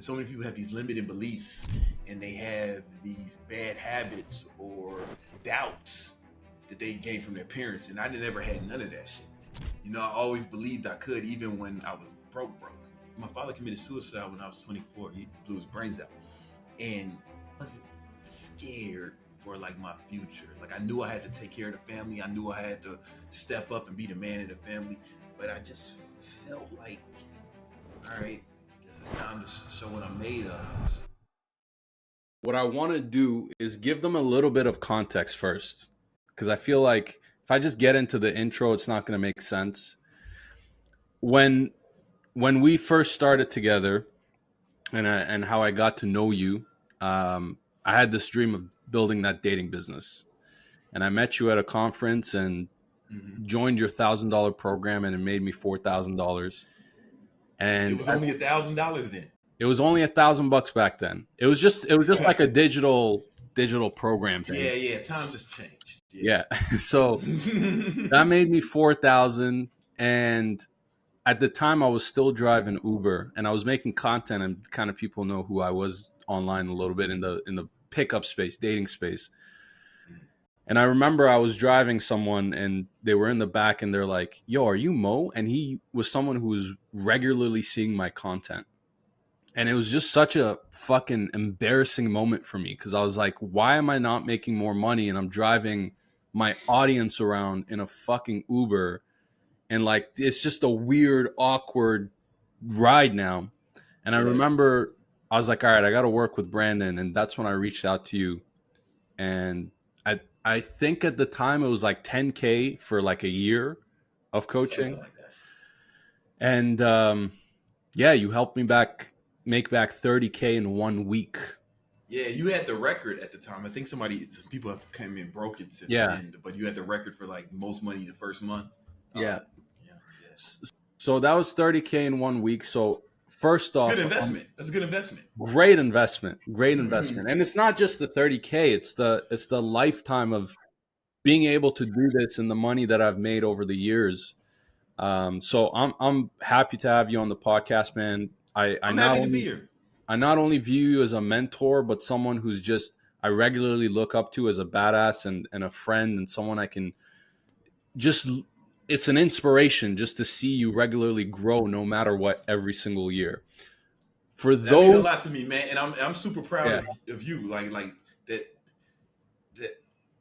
so many people have these limiting beliefs and they have these bad habits or doubts that they gain from their parents. And I never had none of that shit. I always believed I could, even when I was broke. My father committed suicide when I was 24. He blew his brains out. And I wasn't scared for like my future. Like I knew I had to take care of the family. I knew I had to step up and be the man of the family. But I just felt like, all right, guess it's time to show what I'm made of. What I want to do is give them a little bit of context first, because I feel like if I just get into the intro, it's not going to make sense. When we first started together, and how I got to know you, I had this dream of building that dating business, and I met you at a conference and joined your $1,000 program, and it made me $4,000. It And was only $1,000 then. it was only $1,000 back then. It was just like a digital program thing. Yeah. Times just changed. Yeah. So that made me 4,000, and at the time I was still driving Uber, and I was making content, and kind of people know who I was online a little bit in the pickup space, dating space. And I remember I was driving someone and they were in the back and they're like, "Yo, are you Mo?" And he was someone who was regularly seeing my content. And it was just such a fucking embarrassing moment for me, because I was like, why am I not making more money? And I'm driving my audience around in a fucking Uber. And like, it's just a weird, awkward ride now. And I remember I was like, all right, I got to work with Brandon. And that's when I reached out to you. And I think at the time it was like 10K for like a year of coaching. Something like that. And yeah, you helped me make back 30K in 1 week. Yeah, you had the record at the time. I think some people have come in broken since then, but you had the record for like most money the first month. Yeah. So that was 30K in 1 week. So first off, good investment. That's a good investment. Great investment. And it's not just the 30K, it's the lifetime of being able to do this and the money that I've made over the years. So I'm happy to have you on the podcast, man. I'm happy to be here. I not only view you as a mentor, but someone who's just I regularly look up to as a badass and a friend, and someone I can just, it's an inspiration just to see you regularly grow no matter what every single year. That means a lot to me, man, and I'm super proud of you. Like that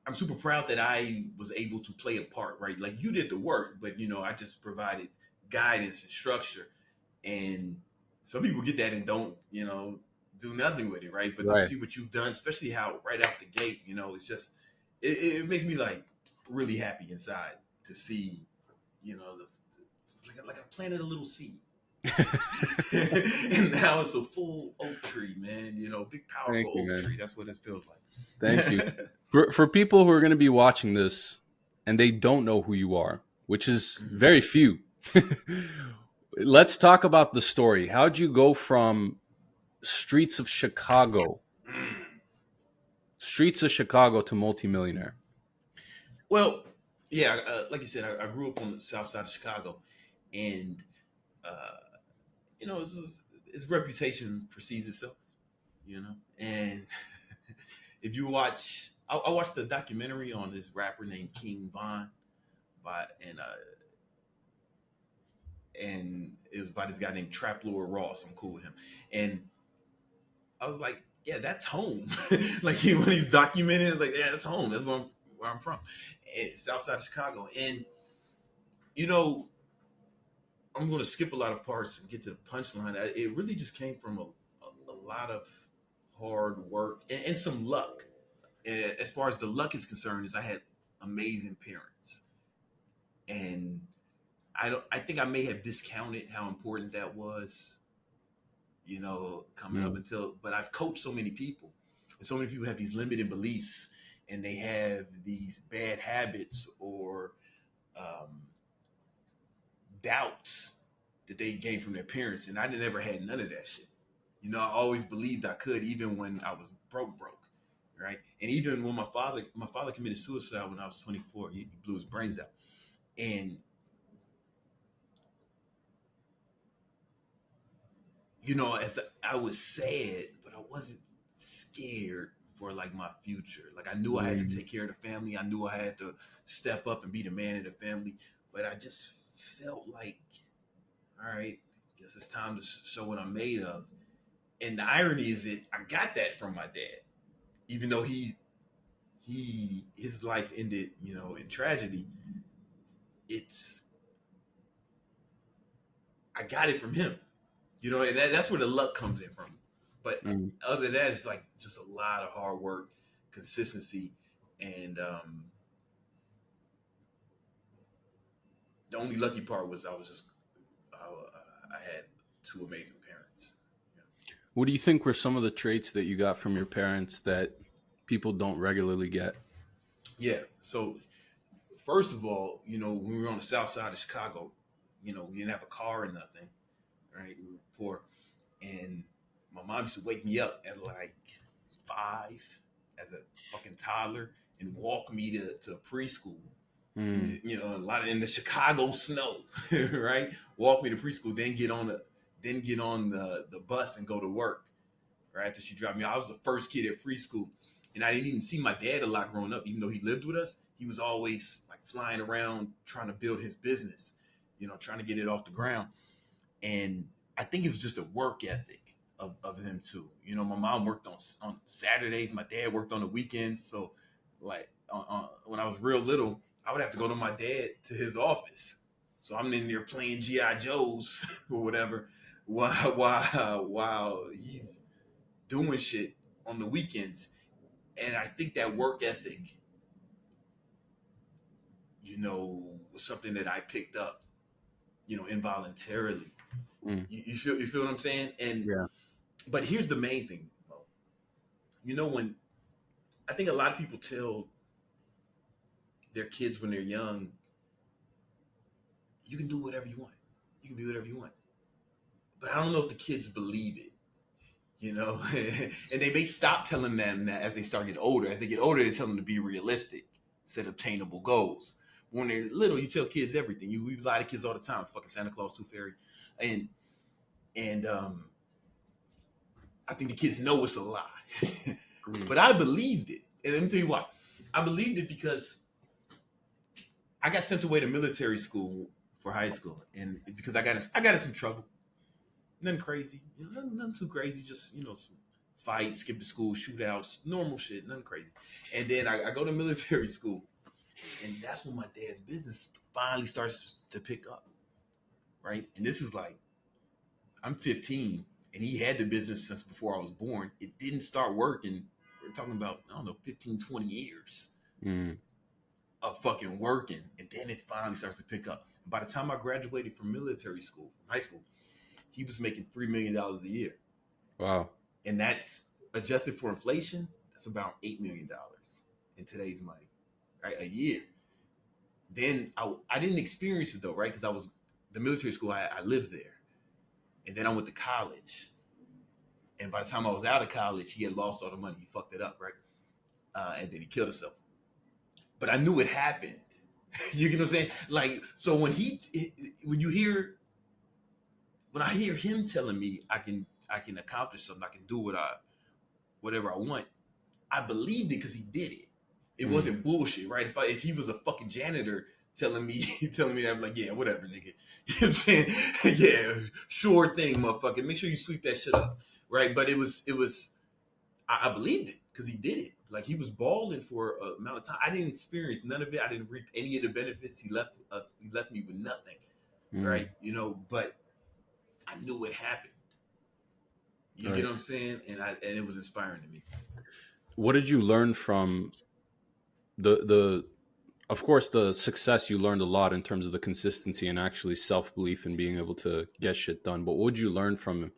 I'm super proud that I was able to play a part, right? Like you did the work, but I just provided guidance and structure. And some people get that and don't, do nothing with it, right? But to see what you've done, especially how right out the gate, it's just it makes me like really happy inside to see, like I planted a little seed. And now it's a full oak tree, man. Big powerful oak tree. That's what it feels like. Thank you. For people who are going to be watching this and they don't know who you are, which is very few, let's talk about the story. How'd you go from streets of Chicago to multimillionaire? Well, yeah, like you said, I grew up on the south side of Chicago, and its reputation precedes itself, and if you watch, I watched a documentary on this rapper named King Von, and it was by this guy named Trap Lord Ross. I'm cool with him, and I was like, yeah, that's home. Like when he's documenting, like, yeah, that's home. That's where I'm from, south side of Chicago, and I'm going to skip a lot of parts and get to the punchline. It really just came from a lot of hard work and some luck. And as far as the luck is concerned, is I had amazing parents, and I think I may have discounted how important that was, coming up but I've coached so many people, and so many people have these limiting beliefs, and they have these bad habits or doubts that they gain from their parents. And I never had none of that shit. I always believed I could, even when I was broke. Right. And even when my father committed suicide when I was 24, he blew his brains out. And as I was sad, but I wasn't scared for like my future. Like I knew I had to Mm. take care of the family. I knew I had to step up and be the man of the family. But I just felt like, all right, guess it's time to show what I'm made of. And the irony is that I got that from my dad, even though his life ended, in tragedy. It's I got it from him, and that's where the luck comes in from. But Mm. other than that, it's like just a lot of hard work, consistency, and the only lucky part was I had two amazing parents. What do you think were some of the traits that you got from your parents that people don't regularly get? Yeah. So first of all, when we were on the south side of Chicago, we didn't have a car or nothing, right? We were poor, and my mom used to wake me up at like 5 as a fucking toddler and walk me to preschool. Mm. And a lot of in the Chicago snow, right? Walk me to preschool, then get on the bus and go to work. Right after she dropped me, I was the first kid at preschool, and I didn't even see my dad a lot growing up. Even though he lived with us, he was always like flying around trying to build his business, trying to get it off the ground. And I think it was just a work ethic of them too. My mom worked on Saturdays, my dad worked on the weekends. So, like, when I was real little, I would have to go to my dad to his office. So I'm in there playing GI Joes or whatever, while he's doing shit on the weekends. And I think that work ethic, was something that I picked up, involuntarily. Mm. You feel what I'm saying? And Yeah. but here's the main thing, Mo. When I think a lot of people tell their kids when they're young, you can do whatever you want. You can be whatever you want. But I don't know if the kids believe it, and they may stop telling them that as they start getting older. As they get older, they tell them to be realistic, set obtainable goals. When they're little, you tell kids everything. We lie to kids all the time. Fucking Santa Claus, Tooth Fairy, and I think the kids know it's a lie. Mm. But I believed it. And let me tell you why. I believed it because I got sent away to military school for high school, and because I got in some trouble. Nothing crazy, nothing too crazy. Just some fights, skipping school, shootouts, normal shit, nothing crazy. And then I go to military school, and that's when my dad's business finally starts to pick up, right? And this is like I'm 15, and he had the business since before I was born. It didn't start working. We're talking about, I don't know, 15, 20 years Mm. of fucking working. And then it finally starts to pick up. By the time I graduated from military school, from high school, he was making $3 million a year. Wow. And that's adjusted for inflation. That's about $8 million in today's money, right? A year. Then I didn't experience it though, right? Because I was the military school, I lived there. And then I went to college. And by the time I was out of college, he had lost all the money. He fucked it up, right? And then he killed himself. But I knew it happened. You get what I'm saying? Like, so when I hear him telling me I can accomplish something, I can do whatever I want, I believed it because he did it. It Mm. wasn't bullshit, right? If he was a fucking janitor telling me that, I'm like, yeah, whatever, nigga. You know what I'm saying? Yeah, sure thing, motherfucker. Make sure you sweep that shit up, right? But it was I believed it because he did it. Like he was balling for an amount of time. I didn't experience none of it. I didn't reap any of the benefits. He left us. He left me with nothing, Mm. right? But I knew it happened. You get Right. what I'm saying? And it was inspiring to me. What did you learn from the of course the success? You learned a lot in terms of the consistency and actually self-belief and being able to get shit done. But what would you learn from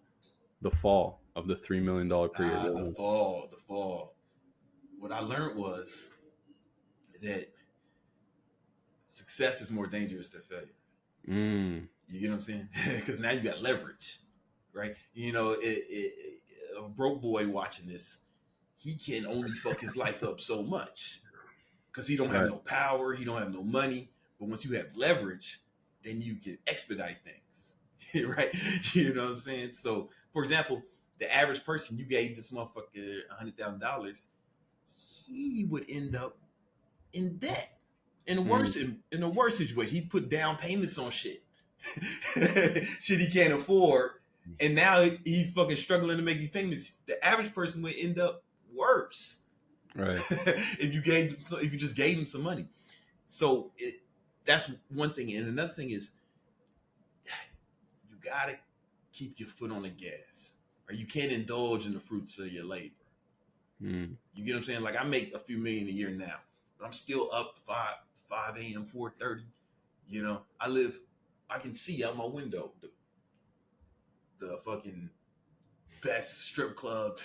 the fall of the $3 million per year The business? fall, the fall. What I learned was that success is more dangerous than failure. Mm. You get what I'm saying? Because now you got leverage, right? A broke boy watching this, he can only fuck his life up so much because he don't have Right. no power, he don't have no money. But once you have leverage, then you can expedite things, right? You know what I'm saying? So for example, the average person, you gave this motherfucker $100,000, he would end up in debt. In the worst situation, he put down payments on shit, shit he can't afford, and now he's fucking struggling to make these payments. The average person would end up worse, Right. if you just gave him some money. So that's one thing, and another thing is you gotta keep your foot on the gas, or you can't indulge in the fruits of your labor. Mm. You get what I'm saying? Like I make a few million a year now, but I'm still up 5 a.m., 4:30. You know, I can see out my window the fucking best strip club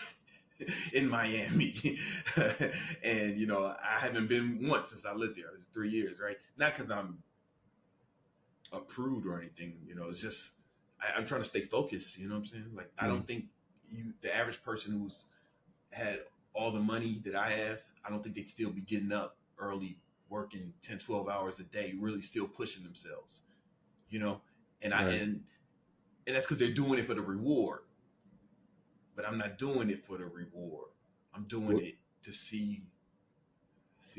in Miami. And, you know, I haven't been once since I lived there. It was 3 years, right? Not because I'm a prude or anything, you know, it's just, I'm trying to stay focused, you know what I'm saying? Like, I don't think the average person who's had all the money that I have, I don't think they'd still be getting up early, working 10, 12 hours a day, really still pushing themselves, you know? And and that's because they're doing it for the reward. But I'm not doing it for the reward. I'm doing it to see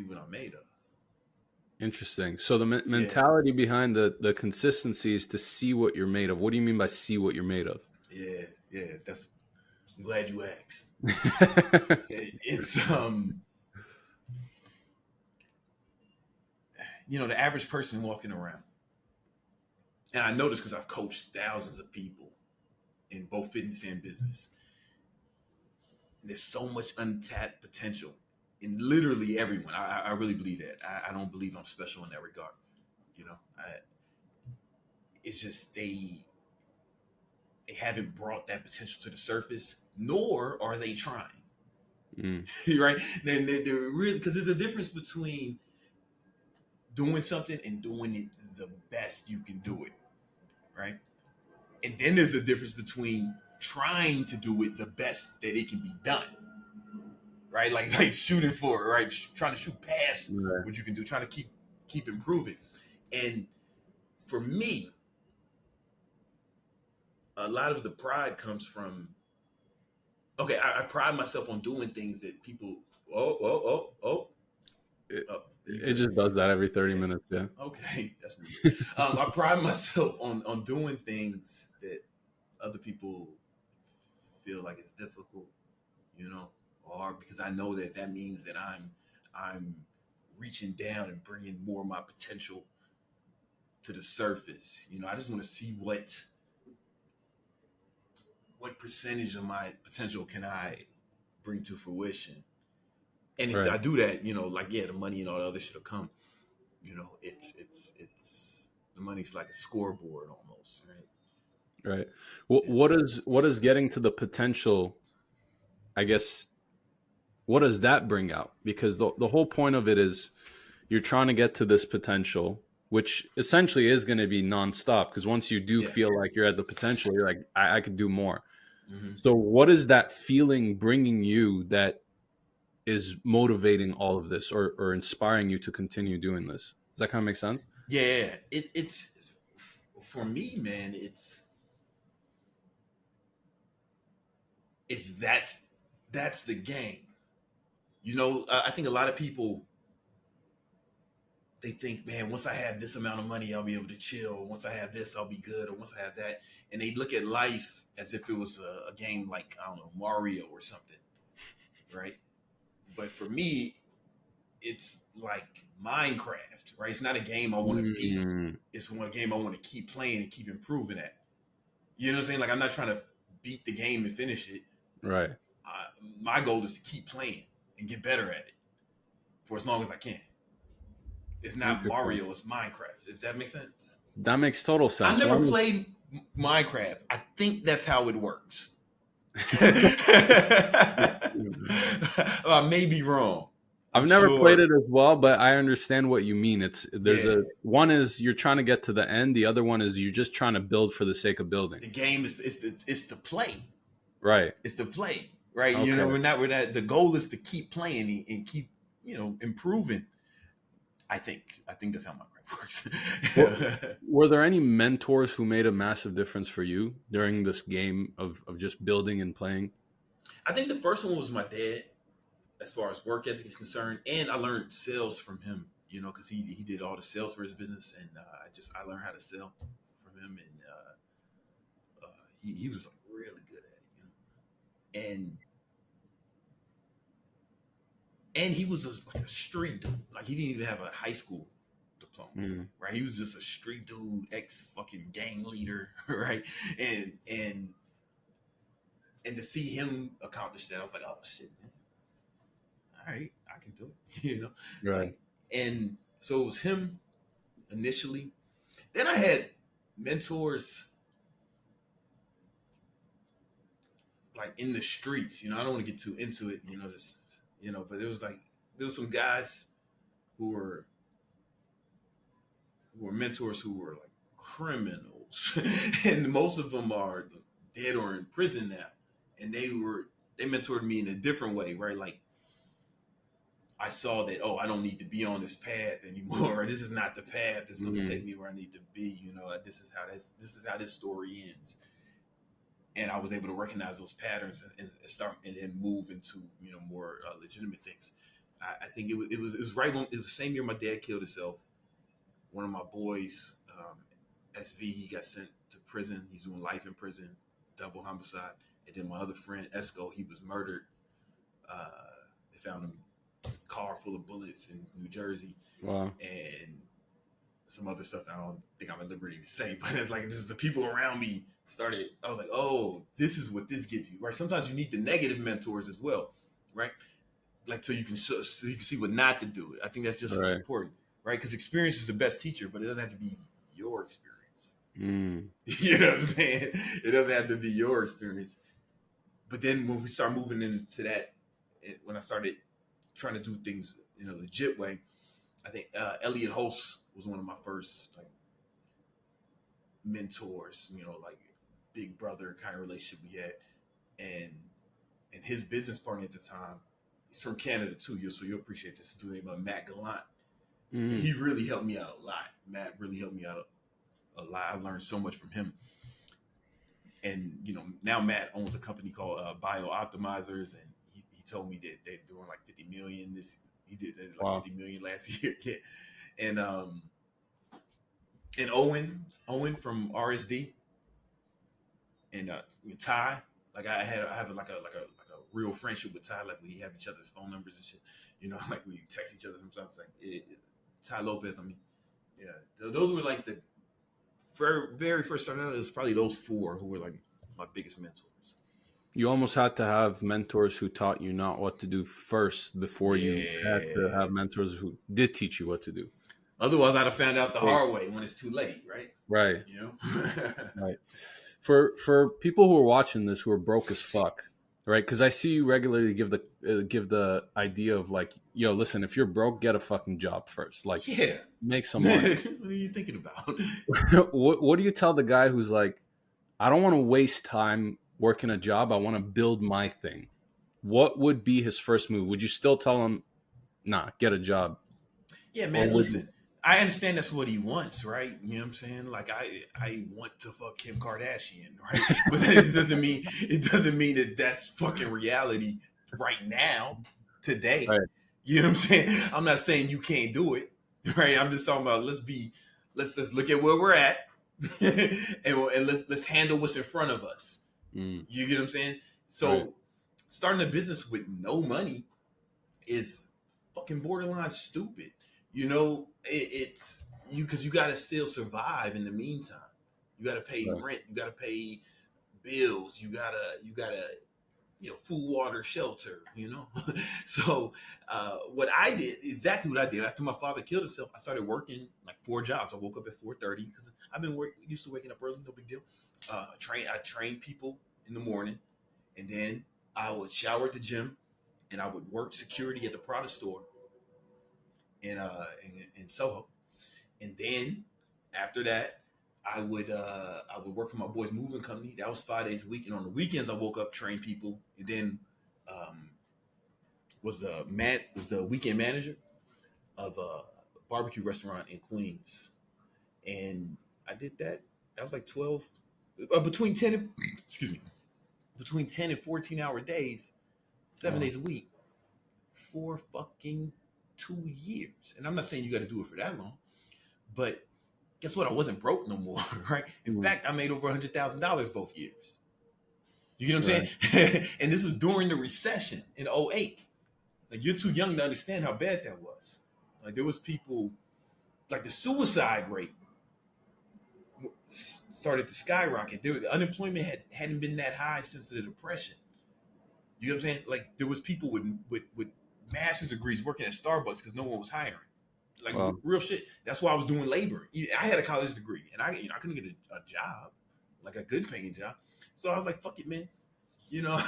what I'm made of. Interesting. So the mentality behind the consistency is to see what you're made of. What do you mean by see what you're made of? Yeah. I'm glad you asked. It's you know, the average person walking around, and I know this because I've coached thousands of people in both fitness and business. There's so much untapped potential in literally everyone. I really believe that. I don't believe I'm special in that regard. You know, it's just they haven't brought that potential to the surface, nor are they trying. Right? They're really, because there's a difference between doing something and doing it the best you can do it, right? And then there's a difference between trying to do it the best that it can be done, right? Like shooting for it, right? Trying to shoot past what you can do, trying to keep improving. And for me, a lot of the pride comes from, okay, I pride myself on doing things that people, It just does that every 30 minutes, yeah. Okay, that's weird. I pride myself on doing things that other people feel like it's difficult, you know, or because I know that means that I'm reaching down and bringing more of my potential to the surface. You know, I just want to see what percentage of my potential can I bring to fruition. And if I do that, you know, like, yeah, the money and all the other shit will come. You know, it's the money's like a scoreboard almost, right? Right. What is getting to the potential, I guess, what does that bring out? Because the whole point of it is you're trying to get to this potential, which essentially is going to be nonstop. Because once you do feel like you're at the potential, you're like, I could do more. Mm-hmm. So what is that feeling bringing you that is motivating all of this or inspiring you to continue doing this? Does that kind of make sense? Yeah. It's for me, man, it's that's the game. You know, I think a lot of people, they think, man, once I have this amount of money, I'll be able to chill. Once I have this, I'll be good. Or once I have that. And they look at life as if it was a game like, I don't know, Mario or something, right? But for me, it's like Minecraft, right? It's not a game I want to beat. It's one game I want to keep playing and keep improving at. You know what I'm saying? Like, I'm not trying to beat the game and finish it. Right. My goal is to keep playing and get better at it for as long as I can. It's not Mario, it's Minecraft, if that makes sense. That makes total sense. I never played Minecraft. I think that's how it works. I may be wrong. I've never played it as well, but I understand what you mean. One is you're trying to get to the end. The other one is you're just trying to build for the sake of building. The game is it's the play. Right. It's the play. Right. Okay. You know, we're not the goal is to keep playing and keep, you know, improving. I think that's how Minecraft works. Were there any mentors who made a massive difference for you during this game of just building and playing? I think the first one was my dad, as far as work ethic is concerned, and I learned sales from him. You know, because he did all the sales for his business, and I learned how to sell from him, and he was like really good at it. You know, and he was like a street dude. Like he didn't even have a high school diploma, Mm. right? He was just a street dude, ex fucking gang leader, right? And and and to see him accomplish that, I was like, oh shit, man, all right, I can do it, you know, Right. like. And so it was him initially. Then I had mentors like in the streets. You know, I don't want to get too into it. You know, just but it was like there was some guys who were mentors who were like criminals, and most of them are dead or in prison now. And they mentored me in a different way, right? Like I saw that, oh, I don't need to be on this path anymore. This is not the path that's going to take me where I need to be. You know, this is how this story ends. And I was able to recognize those patterns and start and then move into more legitimate things. I think it was right when it was the same year my dad killed himself. One of my boys, SV, he got sent to prison. He's doing life in prison, double homicide. And then my other friend Esco, he was murdered. They found him his car full of bullets in New Jersey. Wow. And some other stuff that I don't think I'm at liberty to say, but it's like just the people around me started. I was like, oh, this is what this gets you, right? Sometimes you need the negative mentors as well, right? Like so you can see what not to do. I think that's just as important, right? Because experience is the best teacher, but it doesn't have to be your experience. You know what I'm saying? It doesn't have to be your experience. But then when we start moving into that, when I started trying to do things in a legit way, I think Elliot Holst was one of my first like mentors, like big brother kind of relationship we had, and his business partner at the time, he's from Canada too, so you'll appreciate this. His name about Matt Gallant. He really helped me out a lot. Matt really helped me out a lot. I learned so much from him, and now Matt owns a company called Bio Optimizers, and he told me that they're doing like 50 million this. He did like wow. 50 million last year, yeah. And Owen from RSD, and Ty. Like I have like a real friendship with Ty. Like we have each other's phone numbers and shit. Like we text each other sometimes. Like Ty Lopez. I mean, yeah, those were like the very first started out. It was probably those four who were like my biggest mentors. You almost had to have mentors who taught you not what to do first before you had to have mentors who did teach you what to do. Otherwise, I'd have found out the hard way when it's too late, right? Right. Right. For people who are watching this who are broke as fuck, right? Because I see you regularly give the idea of like, yo, listen, if you're broke, get a fucking job first. Like, make some money. What are you thinking about? What do you tell the guy who's like, I don't want to waste time working a job. I want to build my thing. What would be his first move? Would you still tell him, nah, get a job? Yeah, man, listen. I understand that's what he wants, right? You know what I'm saying? Like I want to fuck Kim Kardashian, right? But it doesn't mean that that's fucking reality right now, today. Right. You know what I'm saying? I'm not saying you can't do it, right? I'm just talking about let's look at where we're at, and let's handle what's in front of us. You get what I'm saying? So starting a business with no money is fucking borderline stupid. It's because you got to still survive in the meantime. You got to pay rent. You got to pay bills. You gotta food, water, shelter. So what I did, exactly what I did after my father killed himself, I started working like 4 jobs. I woke up at 4:30 because I've been used to waking up early, no big deal. I trained people in the morning, and then I would shower at the gym, and I would work security at the product store in Soho, and then after that, I would work for my boy's moving company. That was 5 days a week, and on the weekends I woke up, trained people, and then was the weekend manager of barbecue restaurant in Queens, and I did that. That was like 12, between 10 and, excuse me, between 10 and 14-hour days, 7 days a week, for fucking 2 years. And I'm not saying you got to do it for that long, but guess what? I wasn't broke no more, right? In fact, I made over $100,000 both years. You get what I'm saying? And this was during the recession in '08. Like, you're too young to understand how bad that was. Like, there was people, like, the suicide rate started to skyrocket. The unemployment hadn't been that high since the Depression. You know what I'm saying? Like, there was people with master's degrees working at Starbucks because no one was hiring. Like, real shit. That's why I was doing labor. I had a college degree, and I couldn't get a job, like a good paying job. So I was like, fuck it, man. You know,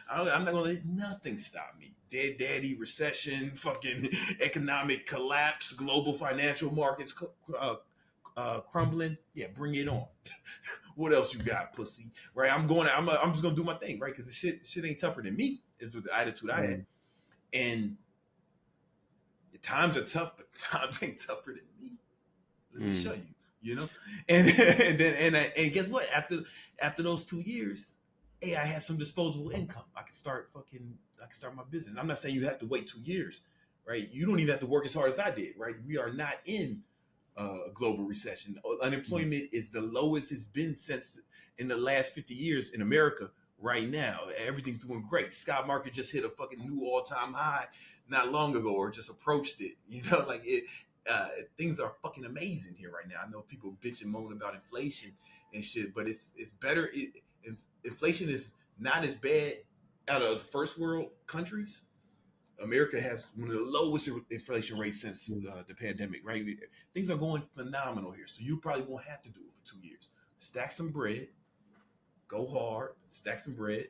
I'm not gonna let nothing stop me. Dead daddy, recession, fucking economic collapse, global financial markets crumbling. Yeah, bring it on. What else you got, pussy? Right? I'm just gonna do my thing, right? Because the shit ain't tougher than me. Is with the attitude I had. And the times are tough, but times ain't tougher than me. Let me show you. You know, and guess what? After those 2 years, hey, I had some disposable income. I could start my business. I'm not saying you have to wait 2 years, right? You don't even have to work as hard as I did, right? We are not in a global recession. Unemployment is the lowest it's been since in the last 50 years in America. Right now, everything's doing great. Stock market just hit a fucking new all-time high not long ago, or just approached it. You know, like it. Things are fucking amazing here right now. I know people bitch and moan about inflation and shit, but it's better. Inflation is not as bad out of first world countries. America has one of the lowest inflation rates since the pandemic, right? Things are going phenomenal here. So you probably won't have to do it for 2 years. Stack some bread, go hard, stack some bread,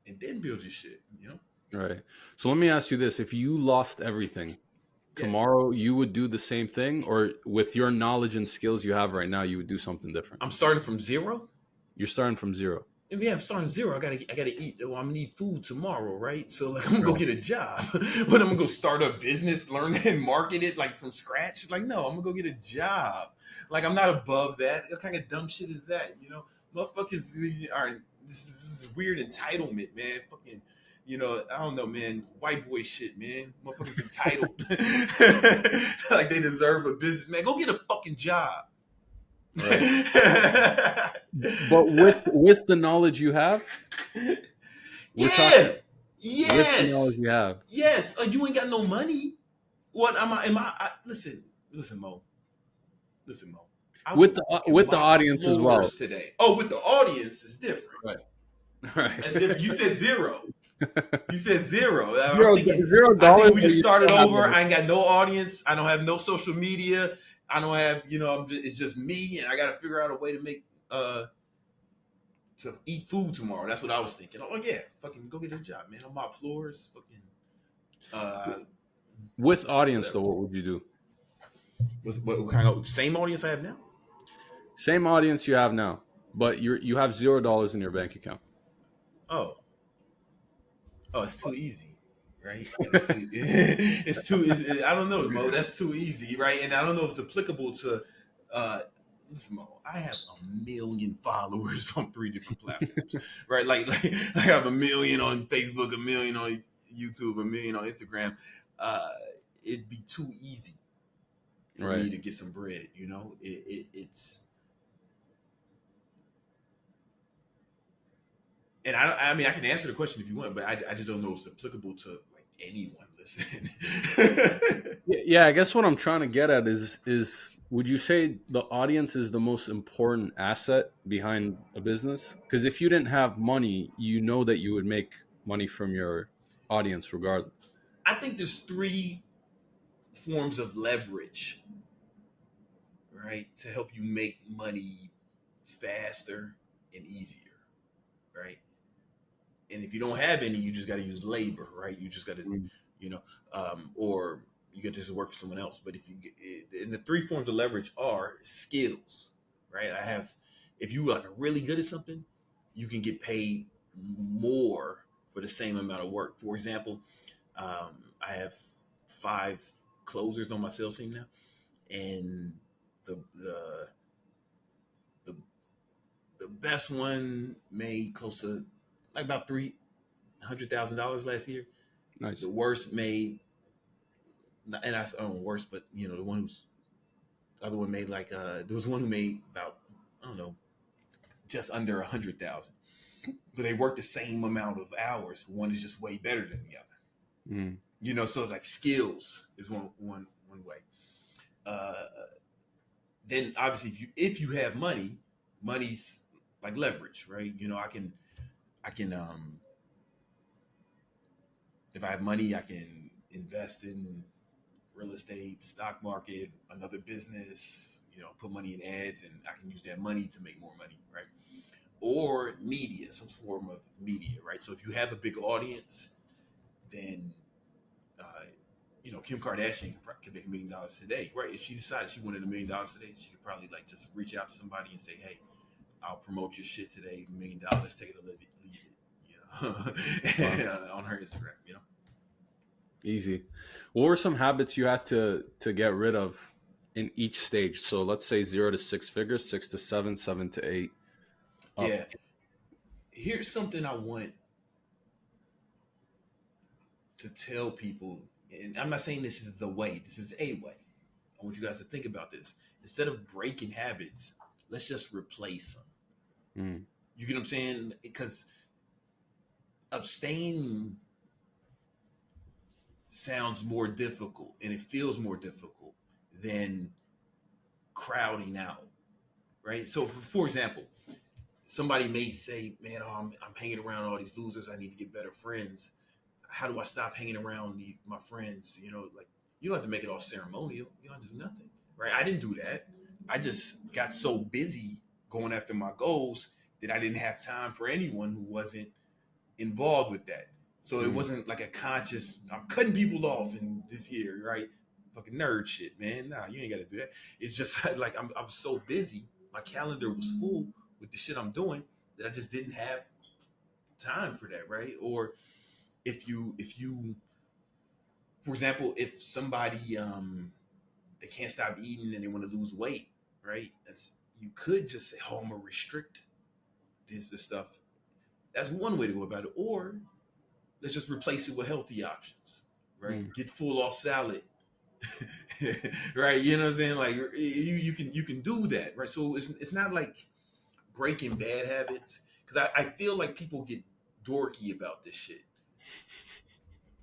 and then build your shit, you know? Right. So let me ask you this. If you lost everything tomorrow, you would do the same thing, or with your knowledge and skills you have right now, you would do something different? I'm starting from zero? You're starting from zero. Yeah, I'm starting zero. I gotta eat. Well, I'm gonna need food tomorrow, right? So like, I'm gonna go get a job, but I'm gonna go start a business, learn and market it like from scratch. Like, no, I'm gonna go get a job. Like, I'm not above that. What kind of dumb shit is that? You know, motherfuckers are. This is weird entitlement, man. Fucking, you know, I don't know, man. White boy shit, man. Motherfuckers entitled, like they deserve a business, man. Go get a fucking job. Right. But with the knowledge you have, yes, with the knowledge you have, yes. You ain't got no money. What am I listen, Mo. Listen, Mo. With the audience as well. Today. Oh, with the audience is different. Right. Right. That's different. You said zero. You said zero. $0. I think we just started over. I ain't got no audience. I don't have no social media. I don't have, it's just me, and I got to figure out a way to make to eat food tomorrow. That's what I was thinking. Oh yeah, fucking go get a job, man. I'll mop floors. Fucking. With audience though, what would you do? What kind of same audience I have now? Same audience you have now, but you have $0 in your bank account. Oh, it's too easy, right? It's too. I don't know, Mo. That's too easy, right? And I don't know if it's applicable to. Listen, Mo, I have 1 million followers on 3 different platforms, right? Like I have 1 million on Facebook, 1 million on YouTube, 1 million on Instagram. It'd be too easy for me to get some bread, you know? It's. And I mean, I can answer the question if you want, but I just don't know if it's applicable to like anyone listening. Yeah, I guess what I'm trying to get at is would you say the audience is the most important asset behind a business? Because if you didn't have money, you know that you would make money from your audience regardless. I think there's 3 forms of leverage, right, to help you make money faster and easier, right? And if you don't have any, you just got to use labor, right? You just got to, or you got to just work for someone else. But if you get, and the 3 forms of leverage are skills, right? If you are really good at something, you can get paid more for the same amount of work. For example, I have 5 closers on my sales team now, and the the the, the best one made close to like about $300,000 last year. Nice. The worst made, and I don't know worst, but the one who's the other one made like there was one who made about, I don't know, just under 100,000, but they work the same amount of hours. One is just way better than the other. Mm. So like skills is one way. Uh, then obviously if you have money, money's like leverage, right? I can if I have money, I can invest in real estate, stock market, another business, put money in ads, and I can use that money to make more money, right? Or media, some form of media, right? So if you have a big audience, then Kim Kardashian could make $1 million today, right? If she decided she wanted $1 million today, she could probably like just reach out to somebody and say, "Hey, I'll promote your shit today, $1 million, take it or leave it," on her Instagram, Easy. What were some habits you had to get rid of in each stage? So let's say 0 to 6 figures, 6 to 7, 7 to 8, up. Yeah. Here's something I want to tell people, and I'm not saying this is the way, this is a way. I want you guys to think about this. Instead of breaking habits, let's just replace them. Mm. You get what I'm saying? Because abstaining sounds more difficult and it feels more difficult than crowding out, right? So, for example, somebody may say, "Man, I'm hanging around all these losers. I need to get better friends. How do I stop hanging around my friends?" Like, you don't have to make it all ceremonial. You don't have to do nothing, right? I didn't do that. I just got so busy going after my goals that I didn't have time for anyone who wasn't involved with that. So it wasn't like a conscious, "I'm cutting people off in this year," right? Fucking nerd shit, man. Nah, you ain't got to do that. It's just like I'm so busy. My calendar was full with the shit I'm doing that I just didn't have time for that, right? Or if you for example, if somebody they can't stop eating and they want to lose weight, right? That's You could just say, "Oh, I'm gonna restrict this stuff." That's one way to go about it. Or let's just replace it with healthy options, right? Mm. Get full off salad, right? You know what I'm saying? Like you can do that, right? So it's not like breaking bad habits, because I feel like people get dorky about this shit.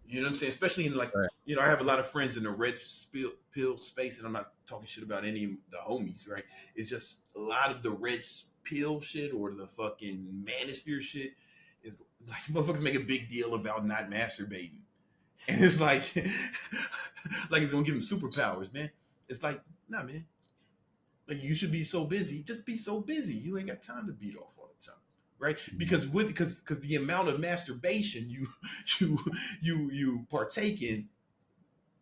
You know what I'm saying? Especially in like, Right. I have a lot of friends in the pill space, and I'm not talking shit about any of the homies, right? It's just a lot of the red pill shit or the fucking manosphere shit is like, motherfuckers make a big deal about not masturbating. And it's like, like it's gonna give them superpowers, man. It's like, nah, man. Like, you should be so busy. Just be so busy. You ain't got time to beat off all the time, right? Because the amount of masturbation you you partake in,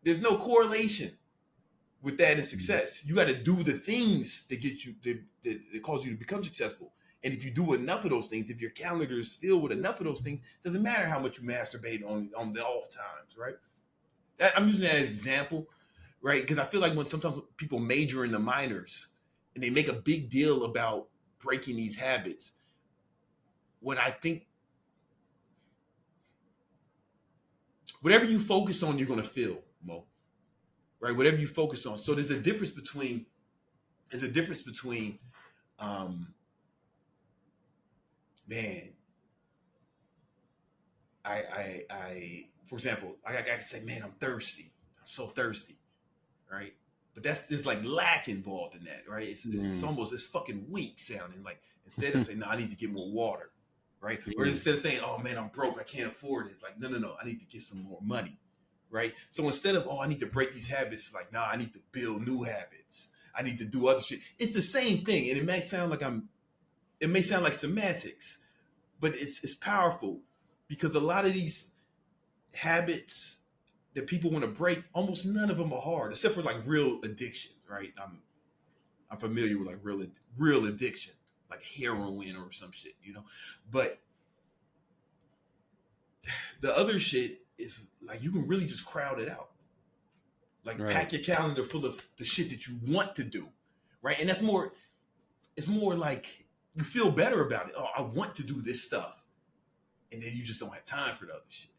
there's no correlation with that and success. You got to do the things that get you that cause you to become successful. And if you do enough of those things, if your calendar is filled with enough of those things, doesn't matter how much you masturbate on the off times, right? I'm using that as an example, right? Because I feel like when sometimes people major in the minors and they make a big deal about breaking these habits, when I think whatever you focus on, you're going to feel, Mo, right? Whatever you focus on. So there's a difference between, um, man, for example, I can say, "Man, I'm thirsty. I'm so thirsty," right? But that's there's like lack involved in that, right? It's almost, it's fucking weak sounding. Like, instead of saying, "No, I need to get more water," right? Or instead of saying, "Oh man, I'm broke, I can't afford it," it's like, no, I need to get some more money, right? So instead of, "Oh, I need to break these habits," like, "Nah, I need to build new habits. I need to do other shit." It's the same thing, and it may sound like semantics, but it's powerful, because a lot of these habits that people want to break, almost none of them are hard, except for like real addictions, right? I'm familiar with like real addiction, like heroin or some shit, But the other shit is like, you can really just crowd it out. Like Right. pack your calendar full of the shit that you want to do, right? And that's more. It's more like you feel better about it. Oh, I want to do this stuff, and then you just don't have time for the other shit.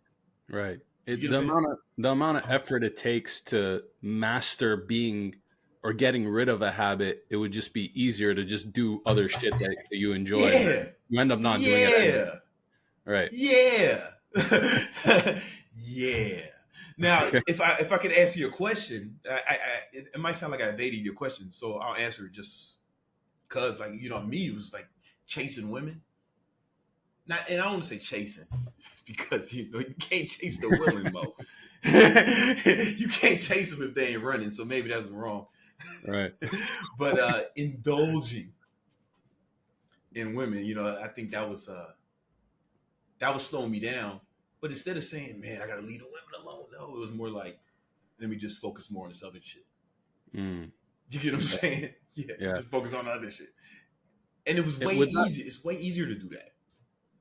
Right. You get The what I'm saying? amount of effort it takes to master being or getting rid of a habit, it would just be easier to just do other shit that you enjoy, and Yeah, then you end up not doing it anyway. yeah, Right. yeah, yeah. Now, if I could answer your question, it might sound like I evaded your question, so I'll answer it just because, like, me, it was like chasing women. Not, and I don't want to say chasing because you can't chase the willing, Mo. You can't chase them if they ain't running, so maybe that's wrong. Right. But indulging in women, I think that was slowing me down. But instead of saying, "Man, I gotta leave the women alone," no, it was more like, let me just focus more on this other shit. Mm. You get what I'm saying? Yeah, Yeah. just focus on the other shit. And it was way With that, easier. It's way easier to do that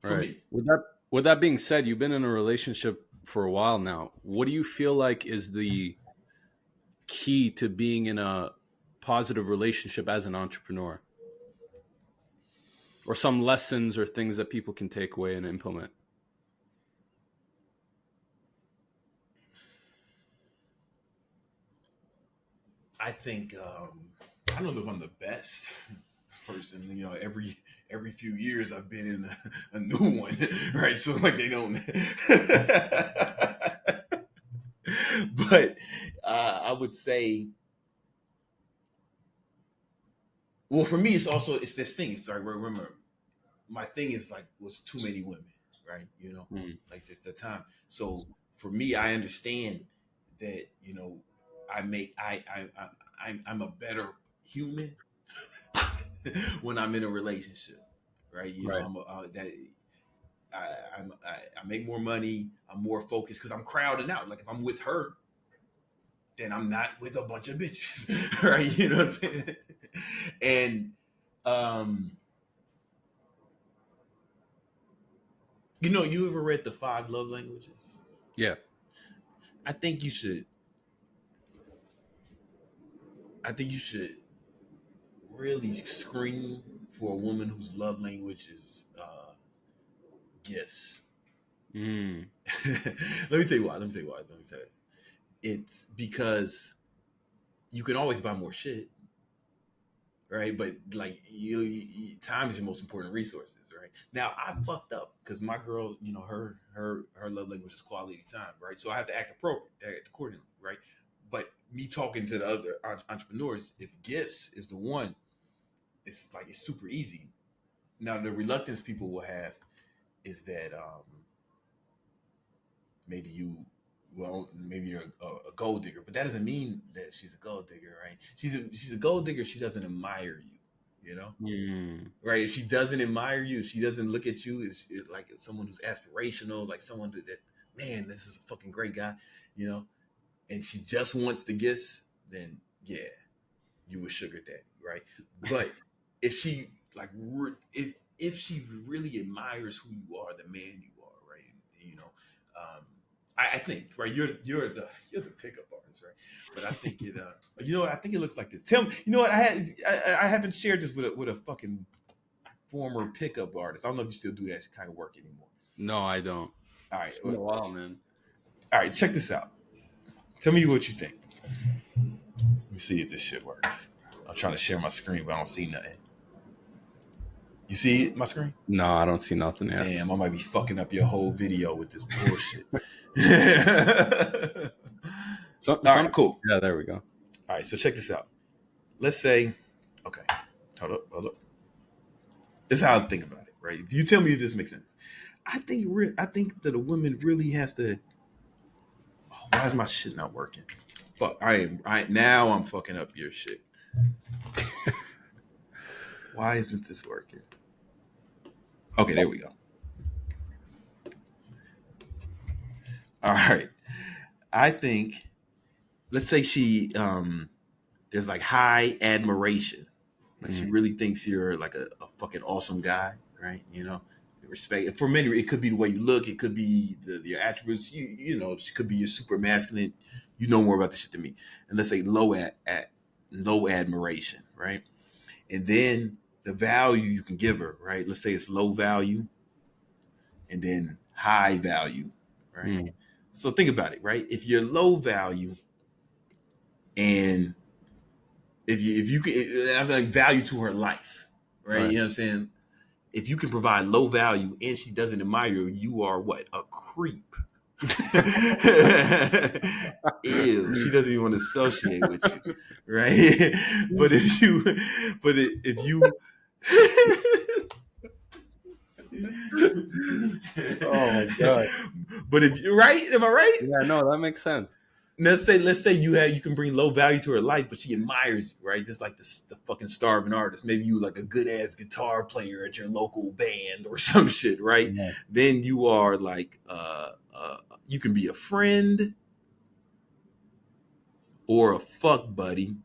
for right. me. With that being said, you've been in a relationship for a while now. What do you feel like is the key to being in a positive relationship as an entrepreneur? Or some lessons or things that people can take away and implement? I think I don't know if I'm the best person. Every few years I've been in a new one, right? So like they don't. But I would say, well, for me, it's this thing. It's like, remember, my thing is like was too many women, right? Mm. Like just the time. So for me, I understand that I make I'm a better human when I'm in a relationship, right? Right. I make more money. I'm more focused because I'm crowding out. Like if I'm with her, then I'm not with a bunch of bitches, right? You know what I'm saying? And um, you ever read the Five Love Languages? Yeah. I think you should. I think you should really screen for a woman whose love language is gifts. Mm. Let me tell you why. Let me tell you why. Let me say it. It's because you can always buy more shit, right? But like time is your most important resources, right? Now I fucked up because my girl, her love language is quality time, right? So I have to act accordingly, right? But me talking to the other entrepreneurs, if gifts is the one, it's super easy. Now the reluctance people will have is that maybe maybe you're a gold digger, but that doesn't mean that she's a gold digger, right? She's a gold digger if she doesn't admire you, Mm. right? If she doesn't admire you, if she doesn't look at you as like someone who's aspirational, like someone that man, this is a fucking great guy, you know, and she just wants the gifts, then yeah, you a sugar daddy, right? But if she like if she really admires who you are, the man you are, right? Um, I think right, you're the pickup artist, right? But I think I think it looks like this. Tell me, I haven't shared this with a fucking former pickup artist. I don't know if you still do that kind of work anymore. No, I don't. All right, It's been a while, man. all right, check this out. Tell me what you think. Let me see if this shit works. I'm trying to share my screen, but I don't see nothing. You see my screen? No, I don't see nothing yet. Damn, I might be fucking up your whole video with this bullshit. All right, cool. Yeah, there we go. All right, so check this out. Let's say, okay, hold up. This is how I think about it, right? You tell me if this makes sense. I think that a woman really has to. Oh, why is my shit not working? Fuck! Now I'm fucking up your shit. Why isn't this working? Okay, there we go. All right. I think let's say she there's like high admiration. Like she really thinks you're like a fucking awesome guy, right? respect. For many, it could be the way you look. It could be your attributes. You know, she could be your super masculine. You know more about this shit than me. And let's say low admiration, right? And then the value you can give her, right? Let's say it's low value, and then high value, right? So think about it, right? If you're low value, and if you can have like value to her life, right? You know what I'm saying? If you can provide low value and she doesn't admire you, you are what? A creep. Ew, she doesn't even want to associate with you, right? But if you Oh my god! But if you're right, am I right? Yeah, no, that makes sense. Let's say you can bring low value to her life, but she admires you, right? Just like the fucking starving artist. Maybe you like a good ass guitar player at your local band or some shit, right? Yeah. Then you are like you can be a friend or a fuck buddy.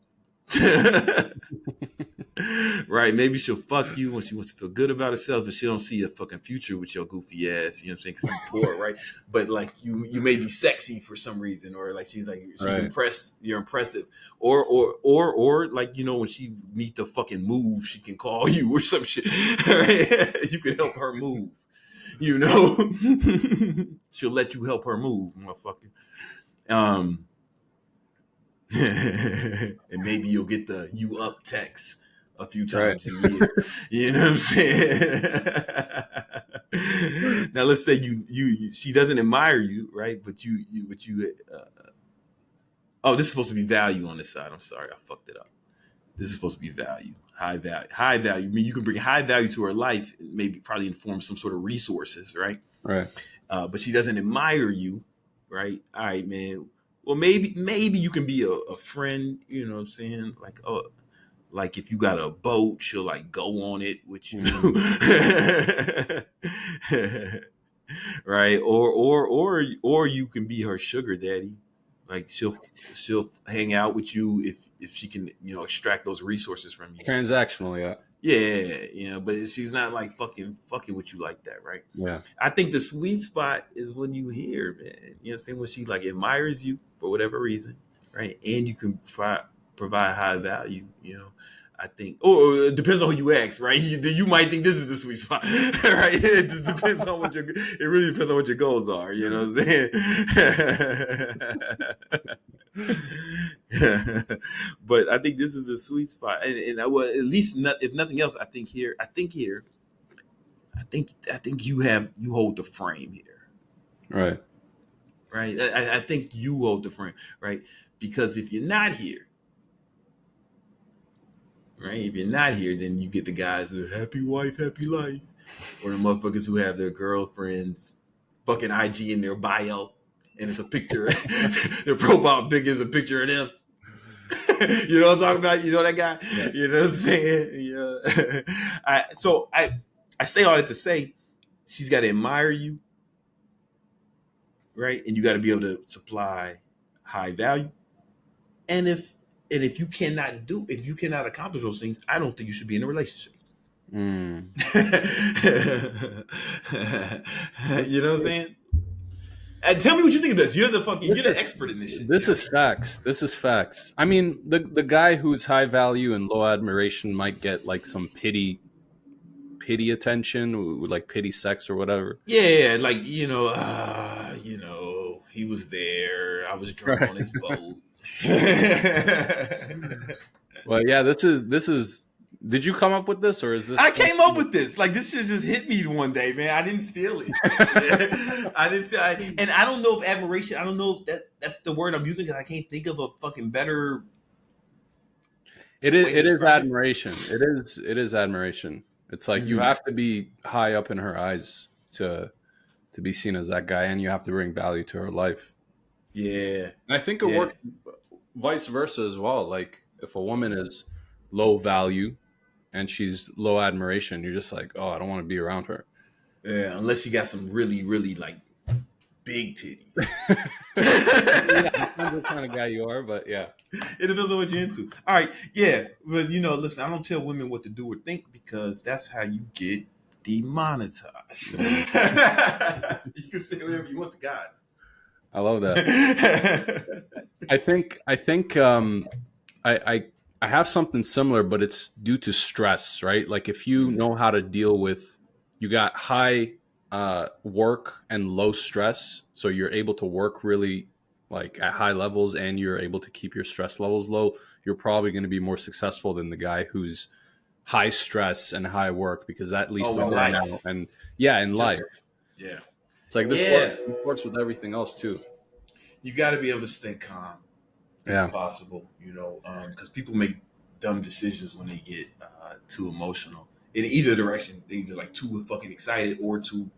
Right? Maybe she'll fuck you when she wants to feel good about herself, but she don't see a fucking future with your goofy ass. You know what I'm saying? Because you're poor, right? But like you may be sexy for some reason, or like she's impressed. You're impressive, or like, you know, when she need the fucking move, she can call you or some shit. Right? You can help her move. You know, she'll let you help her move, motherfucker. And maybe you'll get the "you up" text a few times a year. You know what I'm saying? Now let's say she doesn't admire you, right? But oh, this is supposed to be value on this side. I'm sorry, I fucked it up. This is supposed to be value, high value. I mean, you can bring high value to her life, maybe probably inform some sort of resources, right? Right. But she doesn't admire you, right? All right, man. Well, maybe you can be a friend. You know what I'm saying? Like, oh, like if you got a boat, she'll like go on it with you, right? Or you can be her sugar daddy. Like she'll hang out with you if she can, you know, extract those resources from you. Transactional, yeah. Yeah, you know, but she's not like fucking with you like that, right? Yeah. I think the sweet spot is when you hear, man, you know what I'm saying, when she like admires you for whatever reason, right? And you can provide high value, you know. I think, it depends on who you ask, right? You might think this is the sweet spot, right? It depends on it really depends on what your goals are, you know what I'm saying? But I think this is the sweet spot, and I will, at least if nothing else, I think you hold the frame here, Right. right? I think you hold the frame, right? Because if you're not here. Right? If you're not here, then you get the guys who are happy wife, happy life. Or the motherfuckers who have their girlfriends fucking IG in their bio. And it's a picture. Their profile pic is a picture of them. You know what I'm talking about? You know that guy? Yeah. You know what I'm saying? Yeah. So I say all that to say, she's got to admire you. Right? And you got to be able to supply high value. And if you cannot accomplish those things, I don't think you should be in a relationship. You know what I'm saying? And tell me what you think of this. You're the expert in this shit. This is facts. This is facts. I mean, the guy who's high value and low admiration might get like some pity attention, like pity sex or whatever. Yeah, like you know, he was there. I was drunk on his boat. Well, yeah, this is. Did you come up with this, or is this? I came up with this. Like this shit just hit me one day, man. I didn't steal it. I didn't steal it. And I don't know if admiration. I don't know if that's the word I'm using because I can't think of a fucking better. It is admiration. It is admiration. It's like you have to be high up in her eyes to be seen as that guy, and you have to bring value to her life. Yeah, and I think it works vice versa as well. Like if a woman is low value and she's low admiration, you're just like, oh, I don't want to be around her. Yeah, unless you got some really, really like big titties. Yeah, depends what kind of guy you are, but yeah. It depends on what you're into. All right, yeah. But listen, I don't tell women what to do or think because that's how you get demonetized. You can say whatever you want to guys. I love that. I have something similar, but it's due to stress, right? Like if you know how to deal with, you got high work and low stress, so you're able to work really like at high levels, and you're able to keep your stress levels low. You're probably going to be more successful than the guy who's high stress and high work, because that leads to in burnout. life. And yeah, in life, Yeah. it's like this works with everything else too. You got to be able to stay calm if possible, because people make dumb decisions when they get too emotional in either direction. They either like too fucking excited or too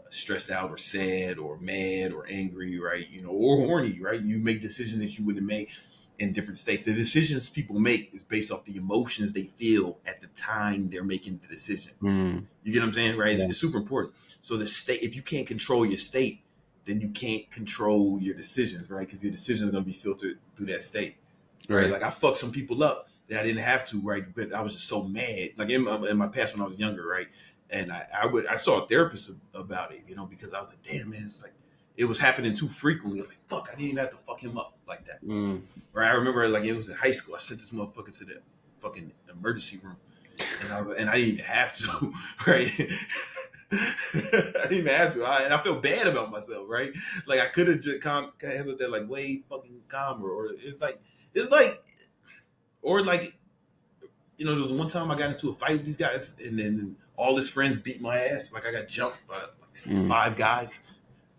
stressed out or sad or mad or angry, right? Or horny, right? You make decisions that you wouldn't make in different states. The decisions people make is based off the emotions they feel at the time they're making the decision. You get what I'm saying, right? It's super important. So the state, if you can't control your state, then you can't control your decisions, right? Because your decisions are going to be filtered through that state, right? Like I fucked some people up that I didn't have to, right? But I was just so mad. Like in my past when I was younger, right? And I saw a therapist about it, because I was like, damn, man, it's like it was happening too frequently. I was like, fuck, I didn't even have to fuck him up like that. Right? I remember like it was in high school. I sent this motherfucker to the fucking emergency room, and I didn't even have to, right? I didn't even have to, and I felt bad about myself, right? Like I could have just handled that like way fucking calmer, or or like, there was one time I got into a fight with these guys, and then all his friends beat my ass. Like I got jumped by like 5 guys,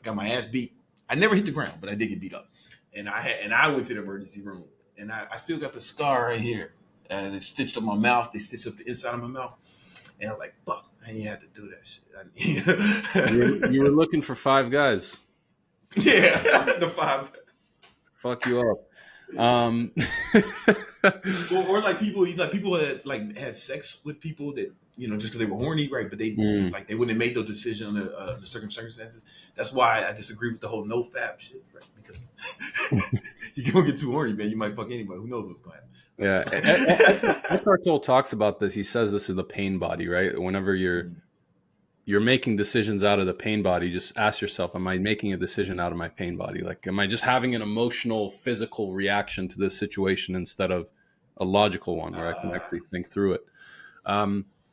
got my ass beat. I never hit the ground, but I did get beat up, and I went to the emergency room, and I still got the scar right here, and it's stitched up my mouth. They stitched up the inside of my mouth. And I'm like, fuck, I didn't have to do that shit. You were looking for 5 guys. Yeah, the 5. Fuck you up. or like people that like had sex with people that just because they were horny, right? But they like they wouldn't have made those decisions under the circumstances. That's why I disagree with the whole no fap shit, right? Because you don't get too horny, man. You might fuck anybody. Who knows what's going to happen? Yeah, Eckhart Tolle talks about this. He says this is the pain body, right? Whenever you're making decisions out of the pain body, just ask yourself, am I making a decision out of my pain body? Like, am I just having an emotional, physical reaction to this situation instead of a logical one where I can actually think through it?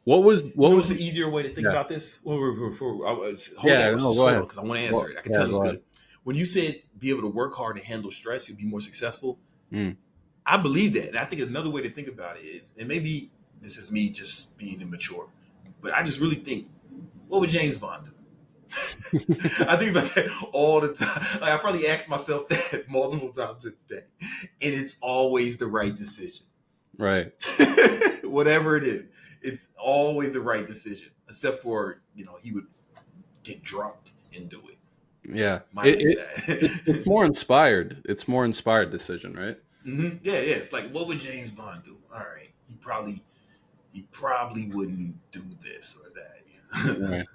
What was the easier way to think about this? Hold that question because I want to answer it. I can tell it's good. When you said be able to work hard and handle stress, you'll be more successful. I believe that. And I think another way to think about it is, and maybe this is me just being immature, but I just really think, what would James Bond do? I think about that all the time. Like I probably ask myself that multiple times a day, and it's always the right decision. Right. Whatever it is, it's always the right decision, except for he would get drunk and do it. Yeah, it's more inspired. It's more inspired decision, right? Mm-hmm. Yeah. It's like, what would James Bond do? All right, he probably wouldn't do this or that. Right.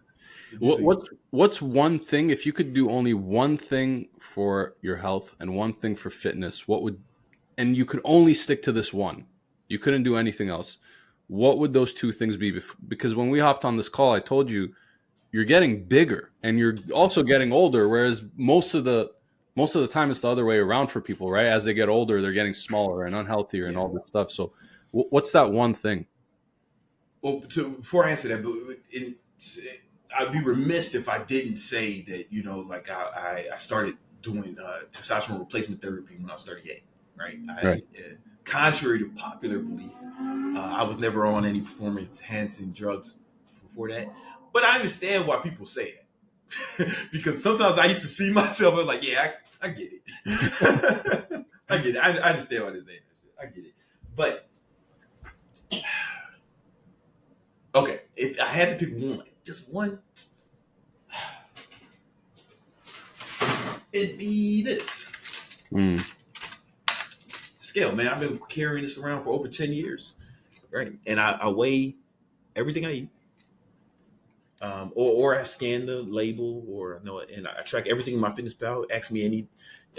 What's one thing, if you could do only one thing for your health and one thing for fitness, and you could only stick to this one, you couldn't do anything else, what would those 2 things be? Because when we hopped on this call, I told you you're getting bigger and you're also getting older, whereas most of the time it's the other way around for people, right? As they get older, they're getting smaller and unhealthier and all this stuff. So what's that one thing? Well, before I answer that, I'd be remiss if I didn't say that, like I started doing testosterone replacement therapy when I was 38, right? Contrary to popular belief, I was never on any performance-enhancing drugs before that. But I understand why people say that. Because sometimes I used to see myself and like, yeah, I get it. I get it. I understand why they're saying that shit. I get it. But, okay, if I had to pick one, just one, it'd be this. Scale, man. I've been carrying this around for over 10 years, right? And I weigh everything I eat. or I scan the label, or no, and I track everything in my fitness pal. Ask me any,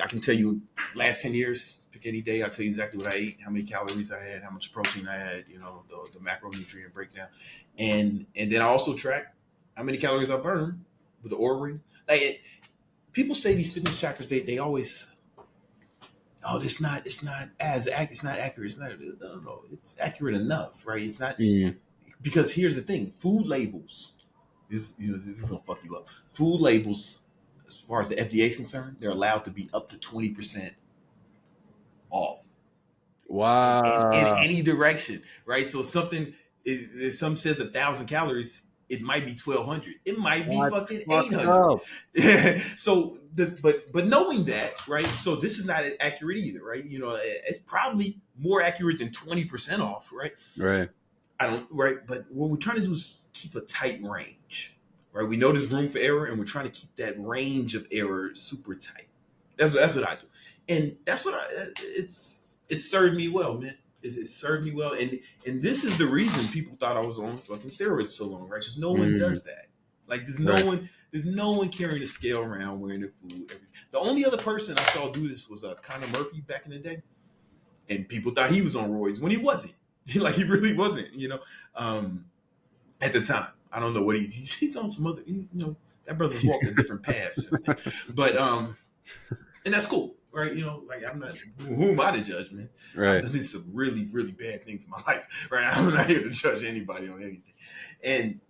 I can tell you last 10 years, pick any day, I'll tell you exactly what I ate, how many calories I had, how much protein I had, the macronutrient breakdown. And then I also track how many calories I burn with the Oura ring. People say these fitness trackers, they always, oh, it's not accurate. It's not, no, it's accurate enough, right? It's not, because here's the thing, food labels, this is gonna fuck you up. Food labels, as far as the FDA is concerned, they're allowed to be up to 20% off in Wow. any direction, right? So something, if some says 1,000 calories, it might be 1,200. It might be That's fucking fucked 800. up. So but knowing that, right? So this is not accurate either, right? It's probably more accurate than 20% off, right? Right. I don't, right? But what we're trying to do is keep a tight range, right? We know there's room for error, and we're trying to keep that range of error super tight. That's what I do, and that's what it served me well, man. It served me well, and this is the reason people thought I was on fucking steroids for so long, right? Because no one does that. Like there's no one carrying a scale around wearing their food. The only other person I saw do this was Connor Murphy back in the day, and people thought he was on roids when he wasn't. Like he really wasn't, at the time. I don't know what he's on some other, that brother's walked a different path since then. But and that's cool, right? Like I'm not, who am I to judge, man? Right. I've done some really, really bad things in my life, right? I'm not here to judge anybody on anything. And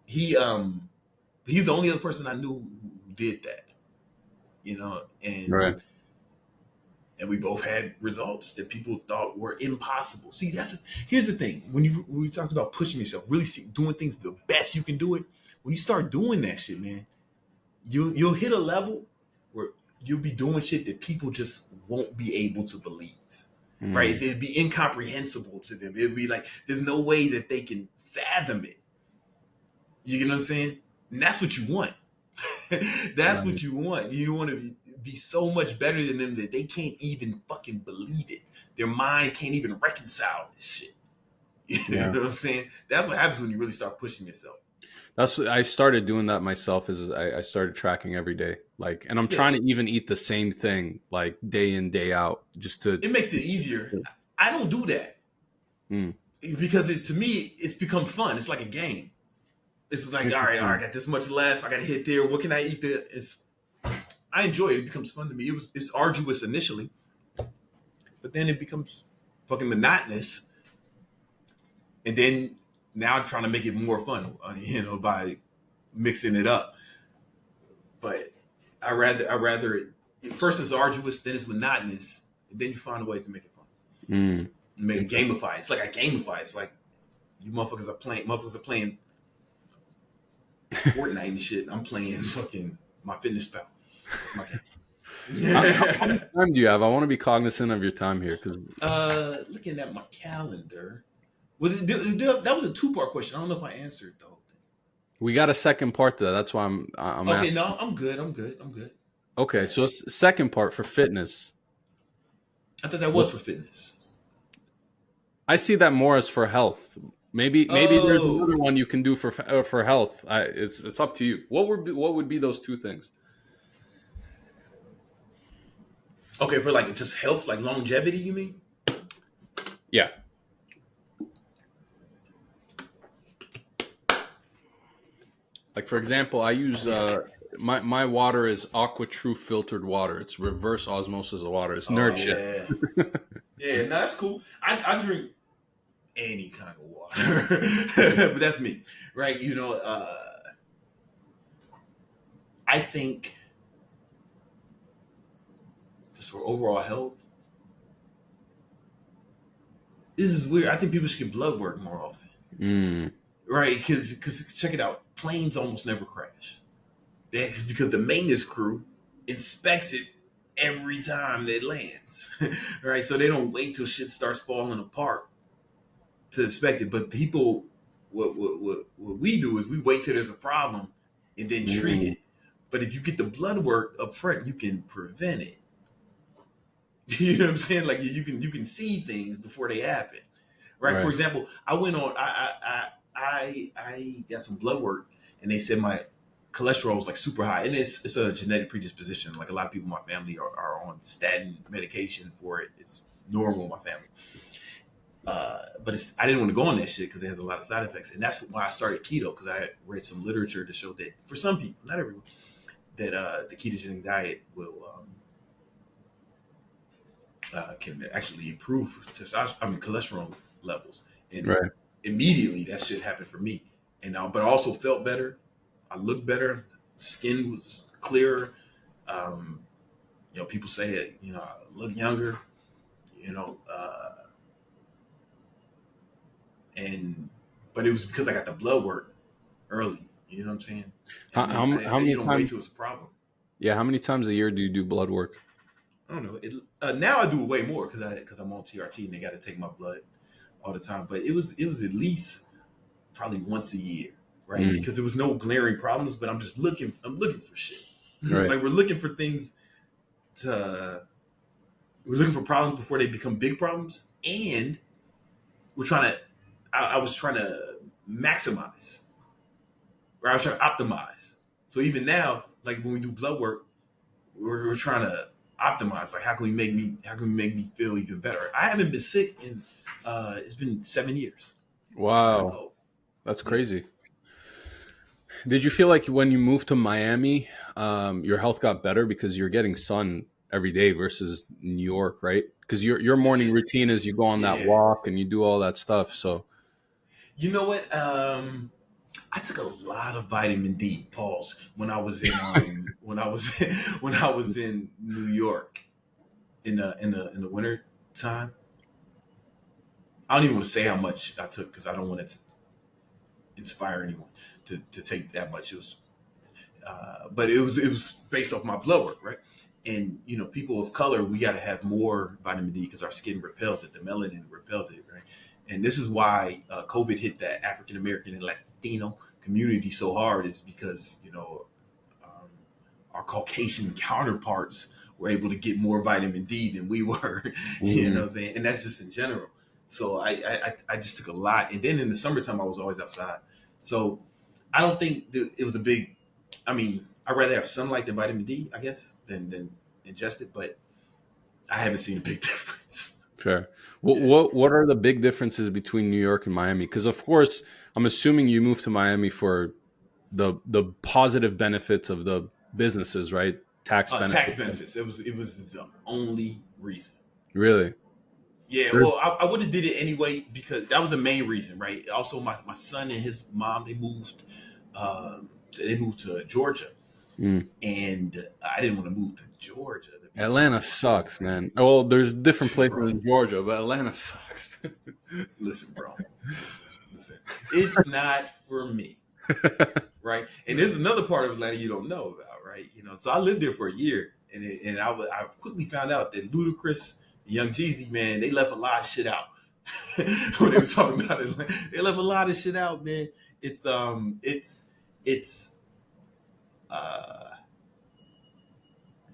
he's the only other person I knew who did that, and Right. and we both had results that people thought were impossible. See, here's the thing. When we talked about pushing yourself, really doing things the best you can do it, when you start doing that shit, man, you'll hit a level where you'll be doing shit that people just won't be able to believe. Right? It'd be incomprehensible to them. It'd be like there's no way that they can fathom it. You get what I'm saying? And that's what you want. That's what you want. You want to be so much better than them that they can't even fucking believe it. Their mind can't even reconcile this shit. You know what I'm saying? That's what happens when you really start pushing yourself. That's what I started doing that myself. Is I started tracking every day, and I'm trying to even eat the same thing like day in, day out, just to. It makes it easier. I don't do that because to me it's become fun. It's like a game. It's like, all right, I got this much left. I got to hit there. What can I eat there? I enjoy it. It becomes fun to me. It's arduous initially, but then it becomes fucking monotonous. And then now I'm trying to make it more fun, by mixing it up. But I rather it. First it's arduous, then it's monotonous, and then you find ways to make it fun. Make it gamify. It's like I gamify. It's like you motherfuckers are playing Fortnite and shit. I'm playing fucking my fitness pal. That's my game. How much time do you have? I want to be cognizant of your time here, because looking at my calendar, that was a 2-part question. I don't know if I answered though. we got a second part to that. That's why I'm okay. asking. No, I'm good. Okay, so second part for fitness. I thought that was for fitness. I see that more as for health. Maybe there's another one you can do for health. It's up to you. What would be those two things? Okay, for like just health, like longevity, you mean? Yeah. Like for example, I use my water is Aqua True filtered water. It's reverse osmosis of water. It's nerd shit. Yeah, no, that's cool. I drink any kind of water, but that's me, right? I think just for overall health, this is weird. I think people should get blood work more often, right? Because check it out, planes almost never crash. That's because the maintenance crew inspects it every time it lands, right? So they don't wait till shit starts falling apart to inspect it. But people, what we do is we wait till there's a problem and then treat it. But if you get the blood work up front, you can prevent it. You know what I'm saying? Like you can see things before they happen, right? For example, I went on. I got some blood work and they said my cholesterol was like super high, and it's a genetic predisposition. Like a lot of people in my family are on statin medication for it. It's normal in my family. But I didn't want to go on that shit because it has a lot of side effects, and that's why I started keto, because I read some literature to show that for some people, not everyone, that the ketogenic diet will can actually improve cholesterol levels, and Right. immediately that shit happened for me, and but I also felt better. I looked better, skin was clearer. Um, people say it. I look younger. You know. And but it was because I got the blood work early. You know what I'm saying? How, And then how, how many you don't wait times? till it's a problem. Yeah, how many times a year do you do blood work? I don't know. Now I do it way more because I'm on TRT and they got to take my blood all the time. But it was at least probably once a year, right? Mm, Because there was no glaring problems. But I'm just looking. I'm looking for shit. right. Like we're looking for things to. We're looking for problems before they become big problems, and we're trying to. I was trying to maximize. Or I was trying to optimize. So even now, like when we do blood work, we're trying to optimize. Like how can we make me feel even better? I haven't been sick in it's been 7 years. Kind of Wow, cold. that's Yeah. crazy. Did you feel like when you moved to Miami, your health got better because you're getting sun every day versus New York, right? Because your morning routine is you go on that Yeah. walk and you do all that stuff. So You know what? I took a lot of vitamin D. Pause. When I was in when I was in New York in the winter time. I don't even want to say how much I took because I don't want it to inspire anyone to take that much. It was but it was based off my blood work, right? And people of color, we got to have more vitamin D because our skin repels it. The melanin repels it, right? And this is why COVID hit that African American and Latino community so hard, is because um, our Caucasian counterparts were able to get more vitamin D than we were. You know mm, what I'm saying? And that's just in general. So I just took a lot, and then in the summertime I was always outside. So I don't think that it was a big. I mean, I'd rather have sunlight than vitamin D, I guess, than ingest it. But I haven't seen a big difference. fair. Yeah. What are the big differences between New York and Miami? Because of course, I'm assuming you moved to Miami for the positive benefits of the businesses, right? Tax Tax benefits. benefits. It was the only reason. Really? Yeah, There's- well, I would have did it anyway because that was the main reason, right? Also, my son and his mom they moved to Georgia, mm. and I didn't want to move to Georgia. To be Atlanta honest with sucks, you, man. Well, there's different man. places Bro, in Georgia, but Atlanta sucks. listen, bro, listen. It's not for me, right? And there's another part of Atlanta you don't know about, right? So I lived there for a year, and I quickly found out that Ludacris, Young Jeezy, man, they left a lot of shit out when they were talking about it. They left a lot of shit out, man. It's it's uh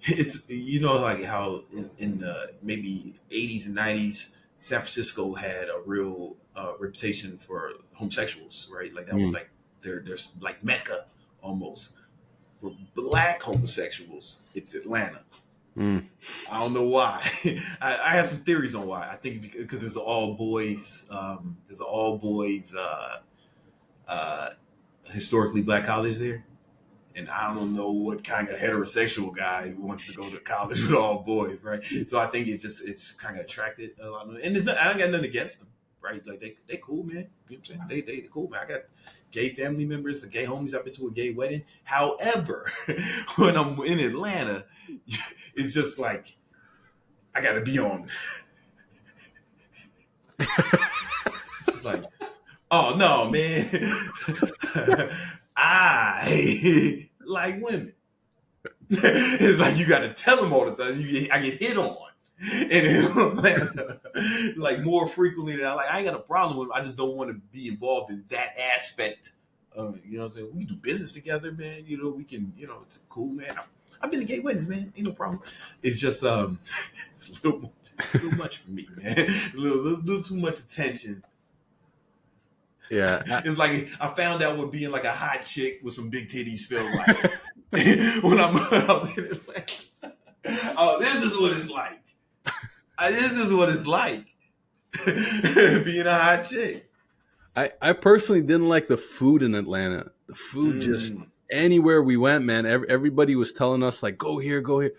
it's like how in the maybe 80s and 90s San Francisco had a real reputation for homosexuals, right? Like that was Mm, like there's like Mecca almost for black homosexuals. It's Atlanta. mm. I don't know why. I have some theories on why. I think because there's an all boys uh, historically black college there, and I don't know what kind of heterosexual guy who wants to go to college with all boys, right? So I think it just kind of attracted a lot of, and I don't got nothing against them, right? Like they cool, man. You know what I'm saying? They cool, man. I got gay family members, gay homies. I've been to a gay wedding. However, when I'm in Atlanta, it's just like I got to be on. It's just like, oh no, man. I like women. It's like you got to tell them all the time. I get hit on, and in Atlanta, like more frequently than I like. I ain't got a problem with them. I just don't want to be involved in that aspect of it. You know what I'm saying? We do business together, man. We can. It's cool, man. I've been to gay weddings, man. Ain't no problem. It's just it's a little much for me, man. A little too much attention. Yeah. It's like I found out what being like a hot chick with some big titties felt like when I was in Atlanta. Oh, this is what it's like. This is what it's like being a hot chick. I personally didn't like the food in Atlanta. The food just Mm. anywhere we went, man. Everybody was telling us like, go here, go here.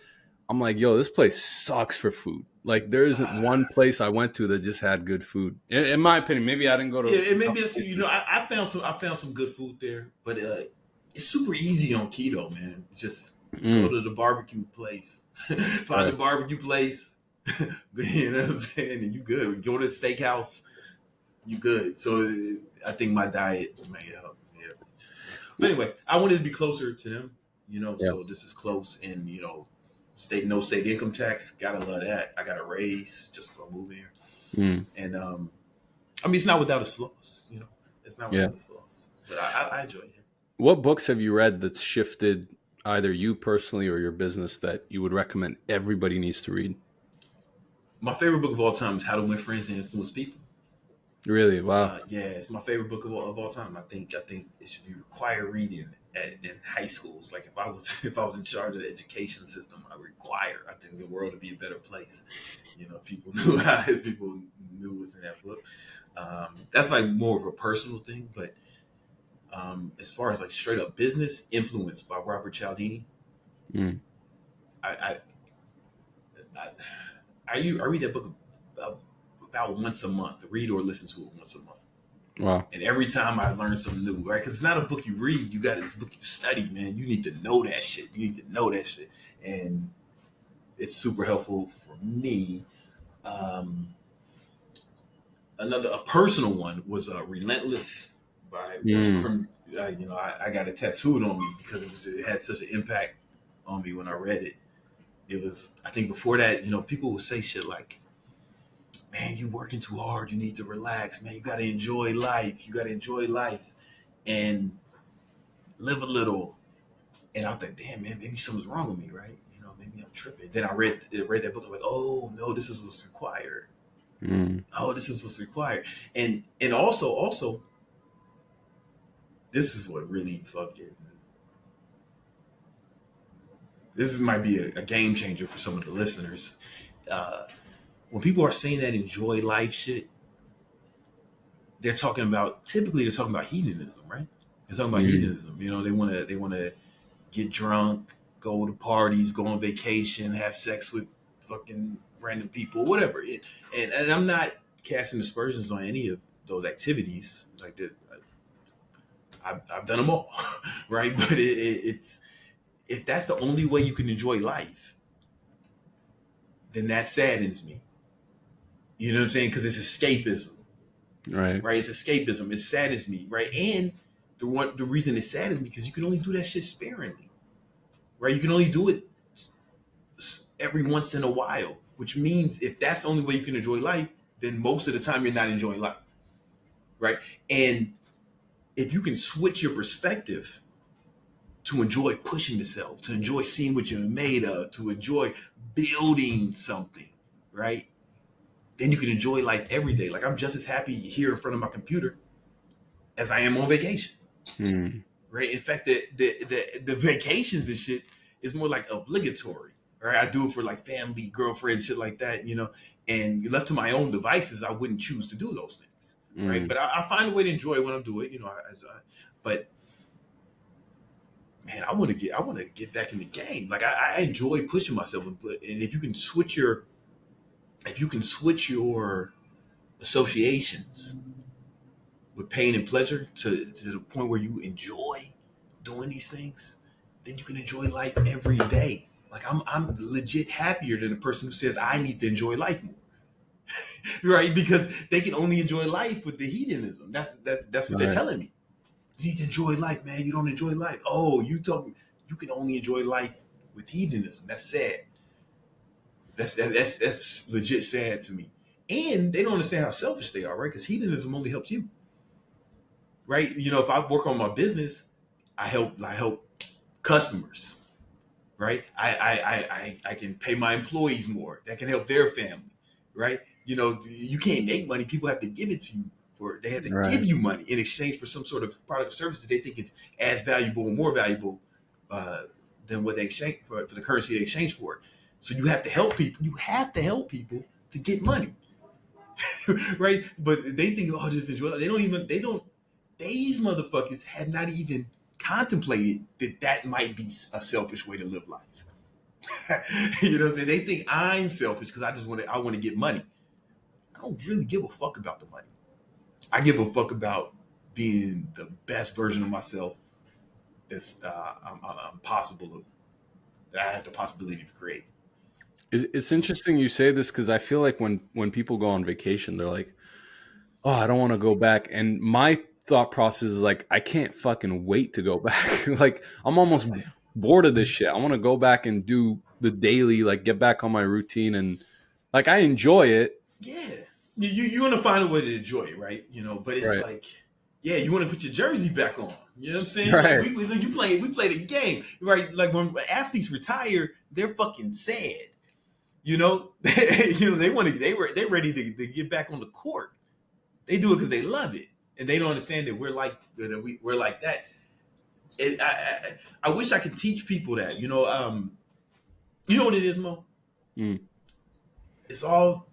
I'm like, yo, this place sucks for food. Like, there isn't one place I went to that just had good food. In my opinion, maybe I didn't go to. Yeah, and maybe that's too. You know, I found some good food there, but it's super easy on keto, man. Just go to the barbecue place, find the barbecue place. You know what I'm saying? And you good. Go to the steakhouse, you good. So I think my diet may help. Yeah. But anyway, I wanted to be closer to them. You know, Yeah. so this is close, and you know, no state income tax. Gotta love that. I got a raise just for moving here, and I mean, it's not without its flaws. You know, it's not without its flaws. But I enjoy it. What books have you read that's shifted either you personally or your business that you would recommend everybody needs to read? My favorite book of all time is How to Win Friends and Influence People. Really? Wow. Yeah, it's my favorite book of all time. I think it should be required reading in high schools. Like if I was in charge of the education system, I think the world would be a better place. You know, people knew what's in that book. That's like more of a personal thing, but as far as like straight up business, Influence by Robert Cialdini. I, I read that book about once a month. Read or listen to it once a month. Wow. And every time I learn something new, right? Because it's not a book you read. You got this book you study, man. You need to know that shit. And it's super helpful for me. A personal one was Relentless by you know, I got it tattooed on me because it had such an impact on me when I read it. It was, I think before that, you know, people would say shit like, man, you working too hard. You need to relax, man. You got to enjoy life. And live a little. And I was like, damn, man, maybe something's wrong with me, right? You know, maybe I'm tripping. Then I read that book. I'm like, oh no, this is what's required. Oh, this is what's required. And also, this is what really fucking. This might be a game changer for some of the listeners. When people are saying that enjoy life shit, typically they're talking about hedonism, right? They're talking about hedonism. You know, they want to get drunk, go to parties, go on vacation, have sex with fucking random people, whatever. And I'm not casting aspersions on any of those activities. Like that, I've done them all, right? But it's if that's the only way you can enjoy life, then that saddens me. You know what I'm saying? Because it's escapism. Right. It's escapism. It saddens me, right? And the reason it saddens me because you can only do that shit sparingly, right? You can only do it every once in a while, which means if that's the only way you can enjoy life, then most of the time you're not enjoying life, right? And if you can switch your perspective to enjoy pushing yourself, to enjoy seeing what you're made of, to enjoy building something, right? Then you can enjoy life every day. Like I'm just as happy here in front of my computer as I am on vacation. Right? In fact, the vacations and shit is more like obligatory. Right? I do it for like family, girlfriends, shit like that, you know. And left to my own devices, I wouldn't choose to do those things. Right? But I find a way to enjoy what I'm doing, you know, but man, I want to get back in the game. Like I enjoy pushing myself, and if you can switch your associations with pain and pleasure to the point where you enjoy doing these things, then you can enjoy life every day. Like I'm legit happier than the person who says I need to enjoy life more. Right? Because they can only enjoy life with the hedonism. That's what they're telling me. You need to enjoy life, man. You don't enjoy life. Oh, you can only enjoy life with hedonism. That's sad. That's legit sad to me. And they don't understand how selfish they are, right? Because hedonism only helps you. Right? You know, if I work on my business, I help customers. Right? I can pay my employees more. That can help their family. Right? You know, you can't make money. People have to give it to you or they have to Right. give you money in exchange for some sort of product or service that they think is as valuable or more valuable than what they exchange for the currency they exchange for it. So you have to help people. You have to help people to get money, right? But they think, oh, just enjoy. They don't even. They don't. These motherfuckers have not even contemplated that that might be a selfish way to live life. You know what I'm saying? They think I'm selfish because I want to get money. I don't really give a fuck about the money. I give a fuck about being the best version of myself that's I'm possible that I have the possibility to create. It's interesting you say this because I feel like when people go on vacation, they're like, oh, I don't want to go back. And my thought process is like, I can't fucking wait to go back. Like, I'm almost bored of this shit. I want to go back and do the daily, like, get back on my routine. And like, I enjoy it. Yeah, you want to find a way to enjoy it, right? You know, but it's Right. like, yeah, you want to put your jersey back on. You know what I'm saying? Right. Like we play the game, right? Like when athletes retire, they're fucking sad. You know, you know they're ready to get back on the court. They do it because they love it, and they don't understand that we're like we're like that. And I wish I could teach people that. You know what it is, Mo? Mm. It's all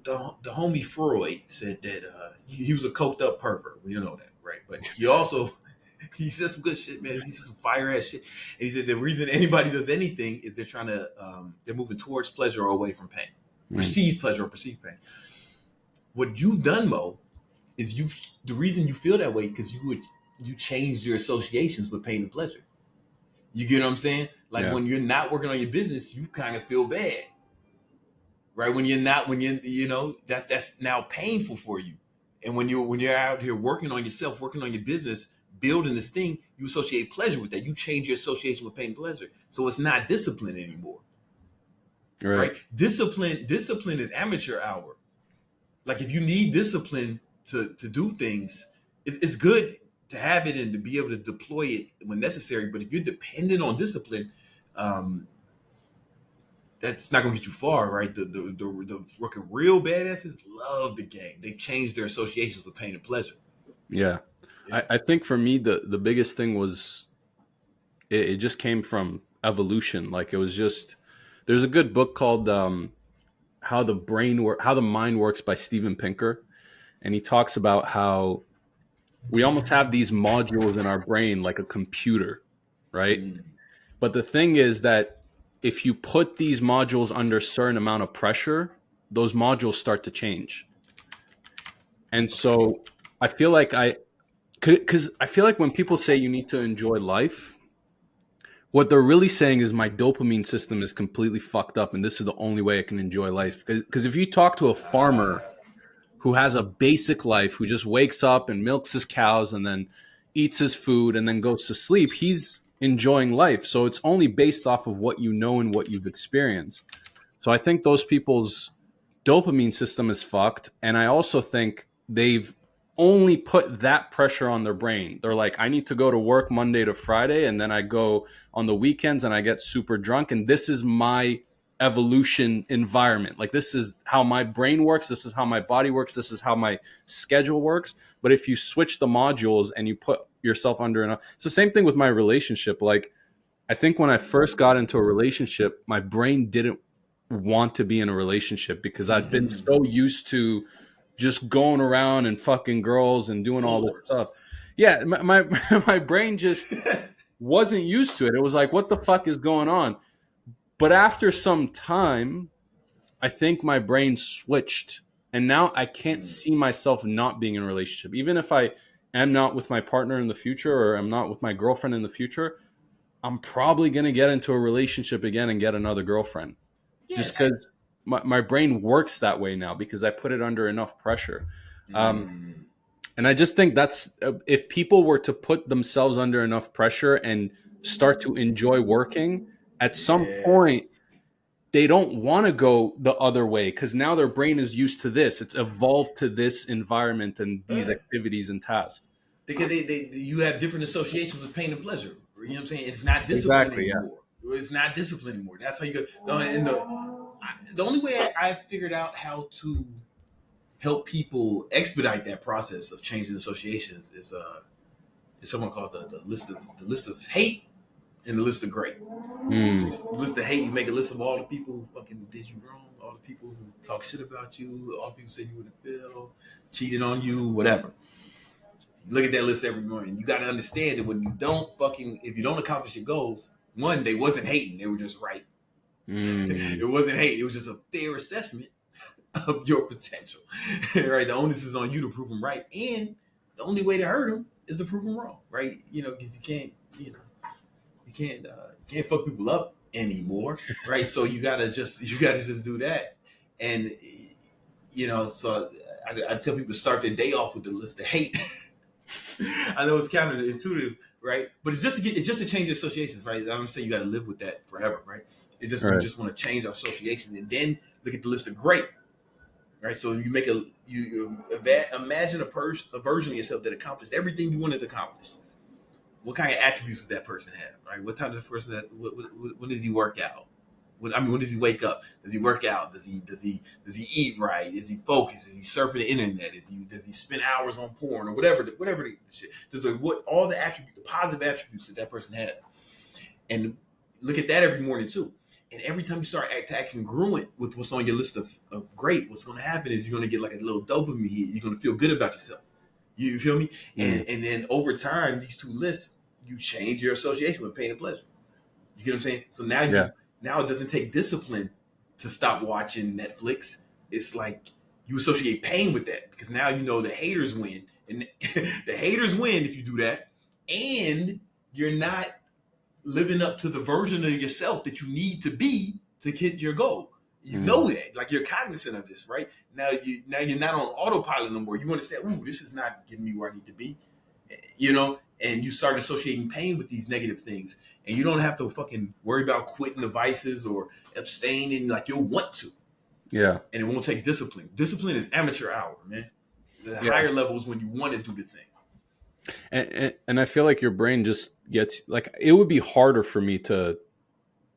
the homie Freud said that he was a coked up pervert. We don't know that, right? But he also he said some good shit, man. He said some fire ass shit. And he said the reason anybody does anything is they're trying to they're moving towards pleasure or away from pain, perceived pleasure or perceived pain. What you've done, Mo, is the reason you feel that way because you changed your associations with pain and pleasure. You get what I'm saying? Like when you're not working on your business, you kind of feel bad, right? When you're not, you know that's now painful for you. And when you're out here working on yourself, working on your business, building this thing, you associate pleasure with that. You change your association with pain and pleasure, so it's not discipline anymore, right? Discipline is amateur hour. Like if you need discipline to do things, it's good to have it and to be able to deploy it when necessary. But if you're dependent on discipline, that's not gonna get you far, right? The working real badasses love the game. They've changed their associations with pain and pleasure. Yeah. I think for me the biggest thing was it just came from evolution. Like it was just there's a good book called How the Mind Works by Steven Pinker, and he talks about how we almost have these modules in our brain like a computer, right? But the thing is that if you put these modules under a certain amount of pressure, those modules start to change. And so I feel like because I feel like when people say you need to enjoy life, what they're really saying is my dopamine system is completely fucked up and this is the only way I can enjoy life. Because if you talk to a farmer who has a basic life, who just wakes up and milks his cows and then eats his food and then goes to sleep, he's enjoying life. So it's only based off of what you know and what you've experienced. So I think those people's dopamine system is fucked. And I also think they've only put that pressure on their brain. They're like, I need to go to work Monday to Friday, and then I go on the weekends and I get super drunk. And this is my evolution environment. Like this is how my brain works. This is how my body works. This is how my schedule works. But if you switch the modules and you put yourself under it's the same thing with my relationship. Like I think when I first got into a relationship, my brain didn't want to be in a relationship because I've been so used to just going around and fucking girls and doing all this stuff. Yeah, my brain just wasn't used to it. It was like, what the fuck is going on? But after some time, I think my brain switched. And now I can't see myself not being in a relationship. Even if I am not with my partner in the future or I'm not with my girlfriend in the future, I'm probably going to get into a relationship again and get another girlfriend. Yeah. Just because my brain works that way now because I put it under enough pressure. And I just think that's if people were to put themselves under enough pressure and start to enjoy working, at some point, they don't want to go the other way because now their brain is used to this. It's evolved to this environment and these activities and tasks. Because you have different associations with pain and pleasure. You know what I'm saying? It's not discipline anymore. Yeah. It's not discipline anymore. That's how you go. And the only way I figured out how to help people expedite that process of changing associations is someone called the list of hate and the list of great. Mm. Just list of hate. You make a list of all the people who fucking did you wrong, all the people who talk shit about you, all the people said you wouldn't fail, cheated on you, whatever. You look at that list every morning. You got to understand that when you don't fucking, if you don't accomplish your goals, one, they wasn't hating, they were just right. Mm. It wasn't hate. It was just a fair assessment of your potential. Right? The onus is on you to prove them right, and the only way to hurt them is to prove them wrong. Right? You know, because you can't, you can't fuck people up anymore. Right? So you gotta just do that, and so I tell people to start their day off with the list of hate. I know it's counterintuitive, right? But it's just to change the associations, right? I'm saying you got to live with that forever, right? It's just we just want to change our associations, and then look at the list of great, right? So you make you imagine a version of yourself that accomplished everything you wanted to accomplish. What kind of attributes does that person have, right? What time does the person when does he work out? When does he wake up? Does he work out? Does he eat right? Is he focused? Is he surfing the internet? Does he spend hours on porn or whatever the shit? There's what all the attributes, the positive attributes that person has, and look at that every morning too. And every time you start acting congruent with what's on your list of great, what's going to happen is you're going to get like a little dopamine hit. You're going to feel good about yourself. You feel me? Mm. And then over time, these two lists, you change your association with pain and pleasure. You get what I'm saying? So now now it doesn't take discipline to stop watching Netflix. It's like you associate pain with that because now you know the haters win. And the haters win if you do that. And you're not living up to the version of yourself that you need to be to hit your goal. You know that. Like you're cognizant of this, right? Now you're not on autopilot no more. You understand, ooh, this is not getting me where I need to be. And you start associating pain with these negative things. And you don't have to fucking worry about quitting the vices or abstaining like you'll want to. Yeah. And it won't take discipline. Discipline is amateur hour, man. The higher levels when you want to do the thing. And I feel like your brain just gets like it would be harder for me to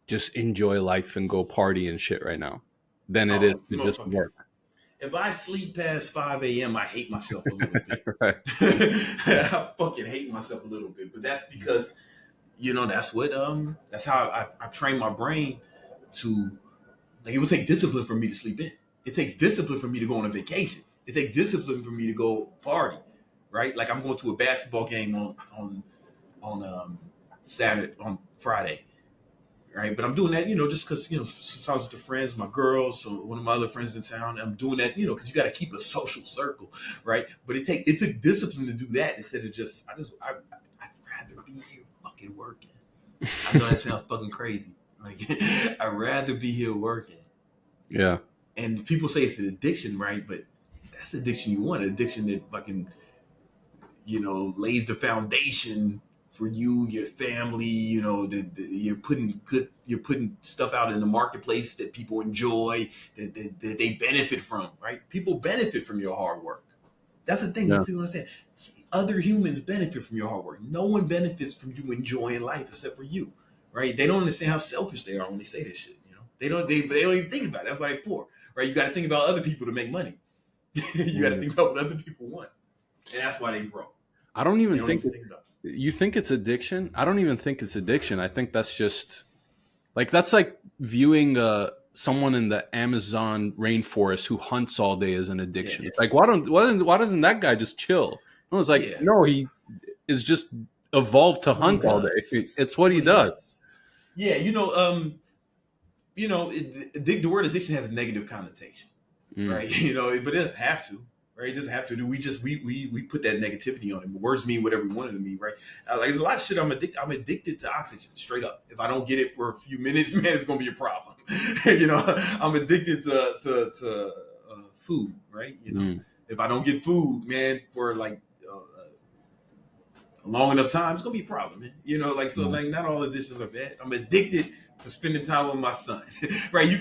just enjoy life and go party and shit right now than it is to just work. If I sleep past 5 a.m., I hate myself a little bit. Right. I fucking hate myself a little bit. But that's because, that's how I've trained my brain to, like, it would take discipline for me to sleep in. It takes discipline for me to go on a vacation. It takes discipline for me to go party, right? Like I'm going to a basketball game on Friday. Right, but I'm doing that, just because sometimes with the friends, my girls, so one of my other friends in town, I'm doing that, because you got to keep a social circle, right? But it took discipline to do that instead of I'd rather be here fucking working. I know that sounds fucking crazy. Like I'd rather be here working. Yeah. And people say it's an addiction, right? But that's the addiction you want, an addiction that fucking, lays the foundation for you, your family, you're putting stuff out in the marketplace that people enjoy, that they benefit from, right? People benefit from your hard work. That's the thing that people understand. Other humans benefit from your hard work. No one benefits from you enjoying life except for you, right? They don't understand how selfish they are when they say this shit. They don't even think about it. That's why they're poor, right? You got to think about other people to make money. You got to think about what other people want, and that's why they broke. I don't even think about it. You think it's addiction? I don't even think it's addiction. I think that's just that's like viewing someone in the Amazon rainforest who hunts all day as an addiction. Yeah. Like why doesn't that guy just chill? No, it's like no, he is just evolved to hunt all day. It's what he does. Yeah, the word addiction has a negative connotation, right? But it doesn't have to. Right, it doesn't have to. We put that negativity on it. Words mean whatever we want it to mean, right? Like there's a lot of shit I'm addicted to oxygen, straight up. If I don't get it for a few minutes, man, it's gonna be a problem. I'm addicted to food, right? If I don't get food, man, for like a long enough time, it's gonna be a problem, man. Not all addictions are bad. I'm addicted to spending time with my son, right? You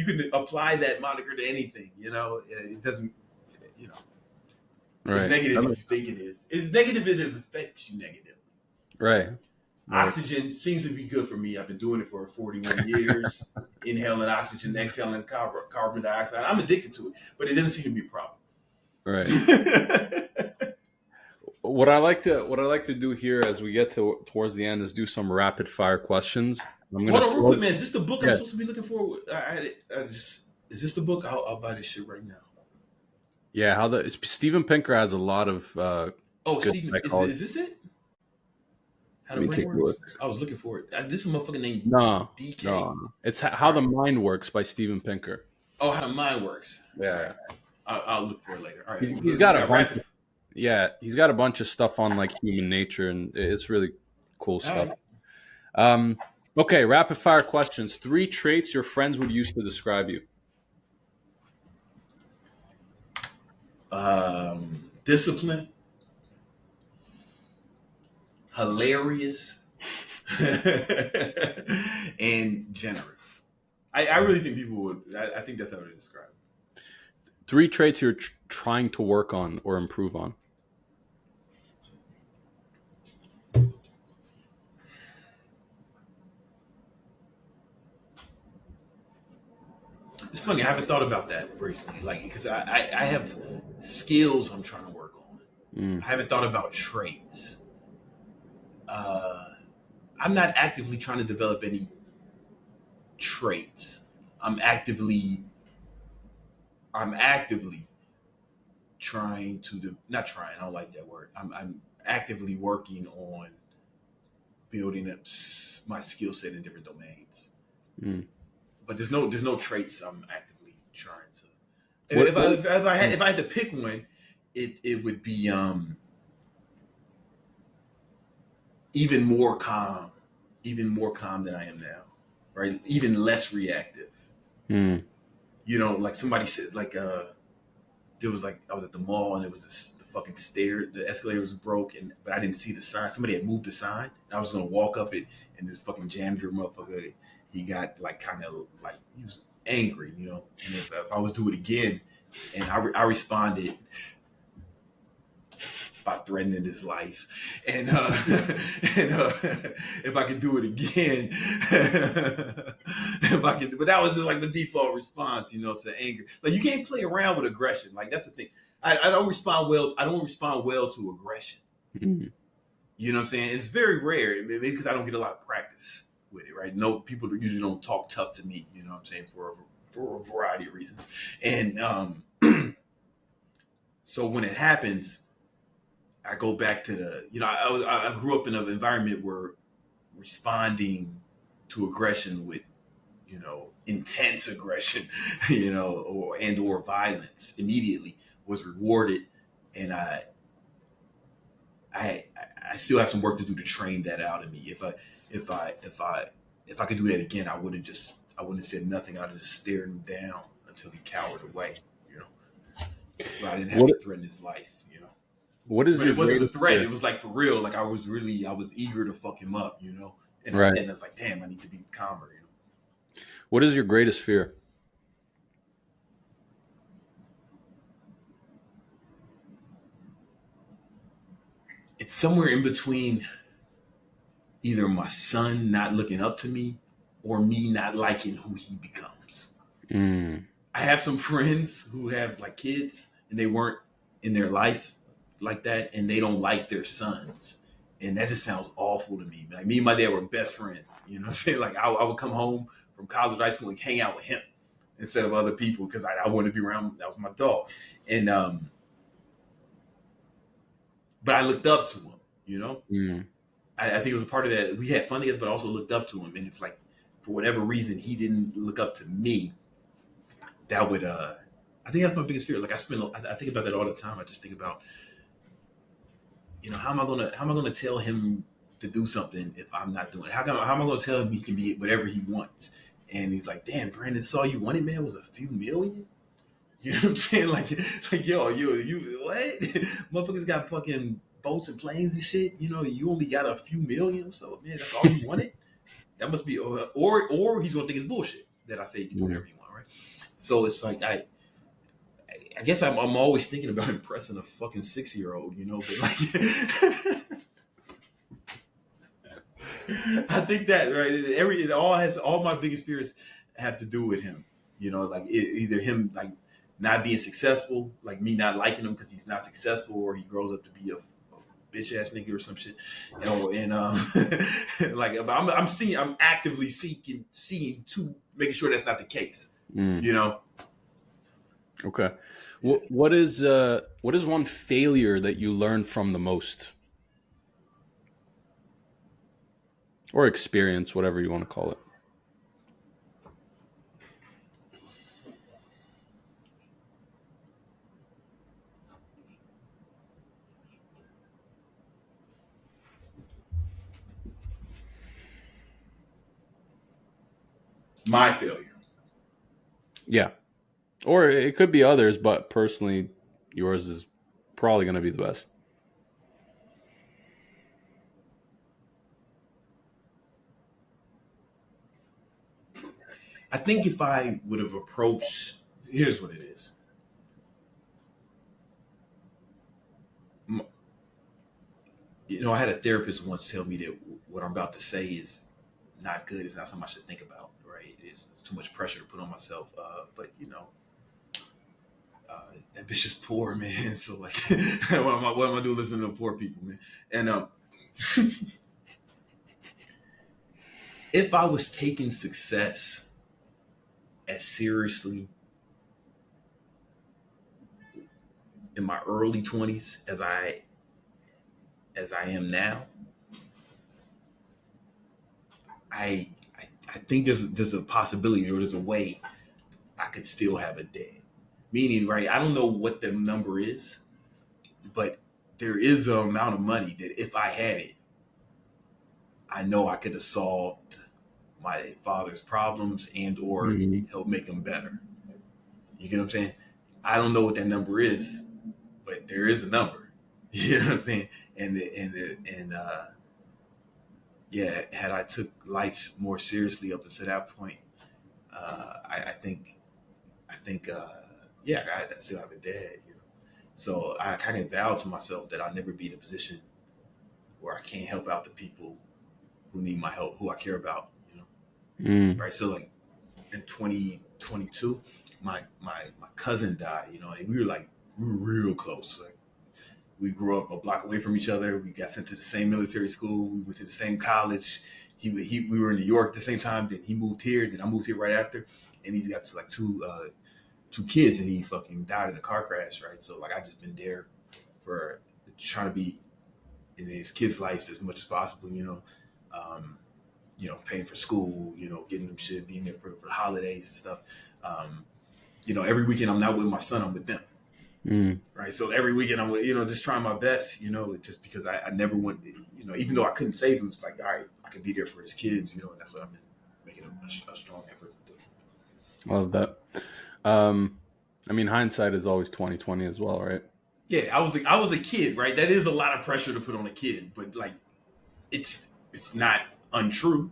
can apply that moniker to anything. It doesn't. Right. It's negative if you think it is. It's negative if it affects you negatively. Right. Oxygen seems to be good for me. I've been doing it for 41 years. Inhaling oxygen, exhaling carbon dioxide. I'm addicted to it, but it doesn't seem to be a problem. Right. What I like to do here as we get towards the end is do some rapid fire questions. I'm gonna Hold on, real quick, throw. man. Is this the book I'm Yeah, supposed to be looking for? I just is this the book? I'll buy this shit right now. yeah. How the Steven Pinker has a lot of Oh, good Steven, psychology. is this it? How Let the me brain take a look. works? I was looking for it. This is a motherfucker named No, DK. no. It's How All the right. Mind Works by Steven Pinker. Oh, how the mind works. All right. Yeah, I'll look for it later. All right. he's We got a got bunch. rapid. Yeah, he's got a bunch of stuff on like human nature, and it's really cool All stuff. right. Um, okay, rapid fire questions. 3 traits your friends would use to describe you. Discipline, hilarious, and generous. I really think people would. I think that's how they describe it. 3 traits you're trying to work on or improve on. It's funny. I haven't thought about that recently, like because I have skills I'm trying to work on. Mm. I haven't thought about traits. I'm not actively trying to develop any traits. I'm actively trying to not trying. I don't like that word. I'm actively working on building up my skill set in different domains. Mm. But there's no traits I'm actively trying to. What, If I had to pick one, it would be even more calm than I am now, right? Even less reactive. mm. You know, like somebody said, like there was like I was at the mall and it was the fucking stair, the escalator was broke, but I didn't see the sign. Somebody had moved the sign. And I was gonna walk up it, and this fucking janitor motherfucker, he got like kind of like he was angry, you know. And if I was to do it again, and I responded by threatening his life, and if I could do it again, if I could, but that was just like the default response, you know, to anger. Like you can't play around with aggression. Like that's the thing. I don't respond well. I don't respond well to aggression. Mm. You know what I'm saying? It's very rare, maybe because I don't get a lot of practice with it, right? No, people usually don't talk tough to me. You know what I'm saying, for a variety of reasons, and so when it happens, I go back to I grew up in an environment where responding to aggression with, you know, intense aggression, you know, or violence immediately was rewarded, and I still have some work to do to train that out of me. If I could do that again, I wouldn't have said nothing. I'd have just stared him down until he cowered away, you know. But I didn't have to threaten his life. What is But your it wasn't a greatest threat. fear? It was like for real. Like I was eager to fuck him up, you know. And Right. I was like, damn, I need to be calmer, you know. What is your greatest fear? It's somewhere in between either my son not looking up to me or me not liking who he becomes. Mm. I have some friends who have like kids and they weren't in their life like that, and they don't like their sons. And that just sounds awful to me. Like me and my dad were best friends. You know what I'm saying? Like I would come home from college, high school, and hang out with him instead of other people because I wanted to be around. That was my dog. And but I looked up to him. You know, Mm. I think it was a part of that. We had fun together, but I also looked up to him. And if like for whatever reason he didn't look up to me, that would I think that's my biggest fear. Like I think about that all the time. I just think about, you know, how am I gonna tell him to do something if I'm not doing it? How am I gonna tell him he can be whatever he wants? And he's like, damn, Brandon, that's all you wanted, man, was a few million? You know what I'm saying? Like yo, you what? Motherfuckers got fucking boats and planes and shit. You know, you only got a few million, so man, that's all you wanted? That must be or he's gonna think it's bullshit that I say you can do whatever you want, right? So it's like I guess I'm always thinking about impressing a fucking 6-year-old, you know, but like I think that right, all my biggest fears have to do with him, you know, like either him like not being successful, like me not liking him because he's not successful, or he grows up to be a bitch ass nigga or some shit. Like I'm actively seeing to making sure that's not the case. Mm. You know, Okay. yeah. What is one failure that you learned from the most, or experience, whatever you want to call it? My failure. Yeah. Or it could be others, but personally, yours is probably going to be the best. I think if I would have approached, here's what it is. I had a therapist once tell me that what I'm about to say is not good. It's not something I should think about. Right? It's too much pressure to put on myself. But that bitch is poor, man. So like, what am I doing listening to poor people, man? And if I was taking success as seriously in my early 20s as I am now, I I think there's a possibility or there's a way I could still have a dad. Meaning, right? I don't know what the number is, but there is an amount of money that if I had it, I know I could have solved my father's problems and or Mm-hmm. help make them better. You get what I'm saying? I don't know what that number is, but there is a number. You know what I'm saying? And yeah, had I took life more seriously up until that point, I think yeah, I still have a dad. So I kind of vowed to myself that I'll never be in a position where I can't help out the people who need my help, who I care about. Mm. Right? So like in 2022, my cousin died. And we were real close. Like we grew up a block away from each other. We got sent to the same military school. We went to the same college. We were in New York at the same time. Then he moved here. Then I moved here right after. And he's got like two kids, and he fucking died in a car crash. Right. So like I just been there for trying to be in his kids' lives as much as possible. Um, paying for school. Getting them shit, being there for the holidays and stuff. Every weekend I'm not with my son. I'm with them. Mm. Right. So every weekend I'm, just trying my best, just because I never want, even though I couldn't save him, it's like, all right, I can be there for his kids, and that's what I've been making a strong effort to do. I love that. I mean, hindsight is always 2020 as well, right? Yeah. I was a kid, right? That is a lot of pressure to put on a kid, but like, it's not untrue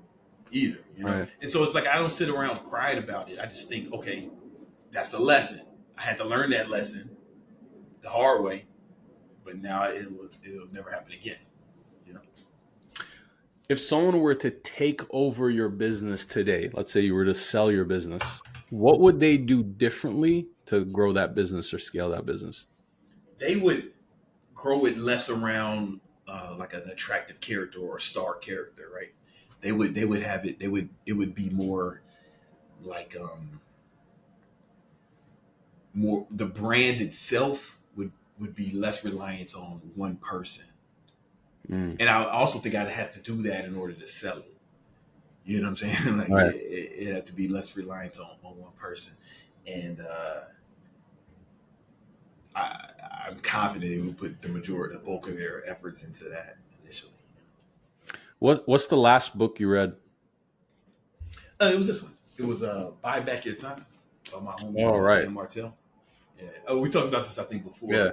either, Right. And so it's like, I don't sit around crying about it. I just think, okay, that's a lesson. I had to learn that lesson the hard way, but now it'll never happen again. You know. If someone were to take over your business today, let's say you were to sell your business, what would they do differently to grow that business or scale that business? They would grow it less around like an attractive character or a star character, right? They would have it would be more like more the brand itself would be less reliant on one person. Mm. And I also think I'd have to do that in order to sell it. You know what I'm saying? Like Right. it had to be less reliant on one person. And I, I'm confident they would put the bulk of their efforts into that initially. What's the last book you read? It was this one. It was Buy Back Your Time by my homie All right. Dan Martell. Yeah. Oh, we talked about this I think before Yeah.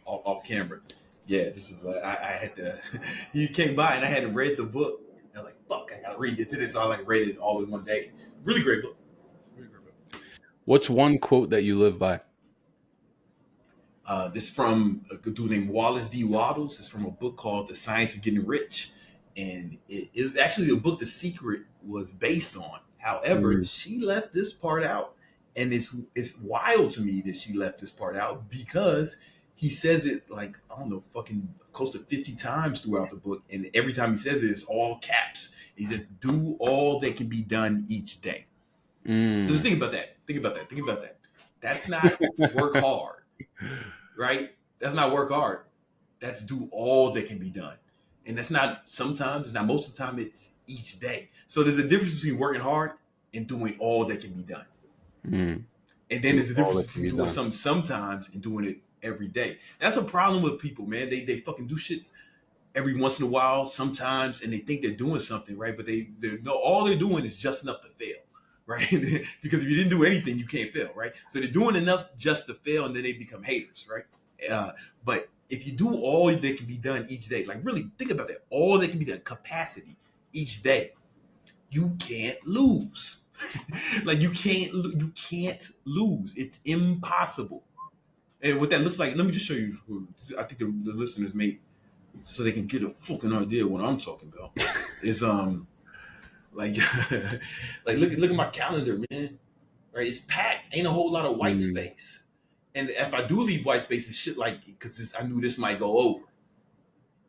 off camera. Yeah, this is I had to. He came by and I hadn't read the book. And I was like, "Fuck, I gotta read it today." So I like read it all in one day. Really great book. Really great book. What's one quote that you live by? This is from a dude named Wallace D. Waddles. It's from a book called The Science of Getting Rich. And it is actually a book The Secret was based on. However, Mm. she left this part out And it's wild to me that she left this part out because he says it like, I don't know, fucking close to 50 times throughout the book. And every time he says it, it's all caps. He says, do all that can be done each day. Just think about that. Think about that. Think about that. That's not work hard, right? That's not work hard. That's do all that can be done. And that's not sometimes, it's not most of the time, it's each day. So there's a difference between working hard and doing all that can be done. And then there's a difference between doing something sometimes and doing it every day. That's a problem with people, man. They fucking do shit every once in a while, sometimes, and they think they're doing something, right? But they no, all they're doing is just enough to fail, right? Because if you didn't do anything, you can't fail, right? So they're doing enough just to fail, and then they become haters, right? But if you do all that can be done each day, like really think about that, all that can be done, capacity each day, you can't lose. Like you can't lose. It's impossible. And what that looks like, let me just show you. I think the listeners may, so they can get a fucking idea of what I'm talking about. Is like like look at my calendar, man. Right, it's packed. Ain't a whole lot of white space. And if I do leave white space, it's shit like, because I knew this might go over.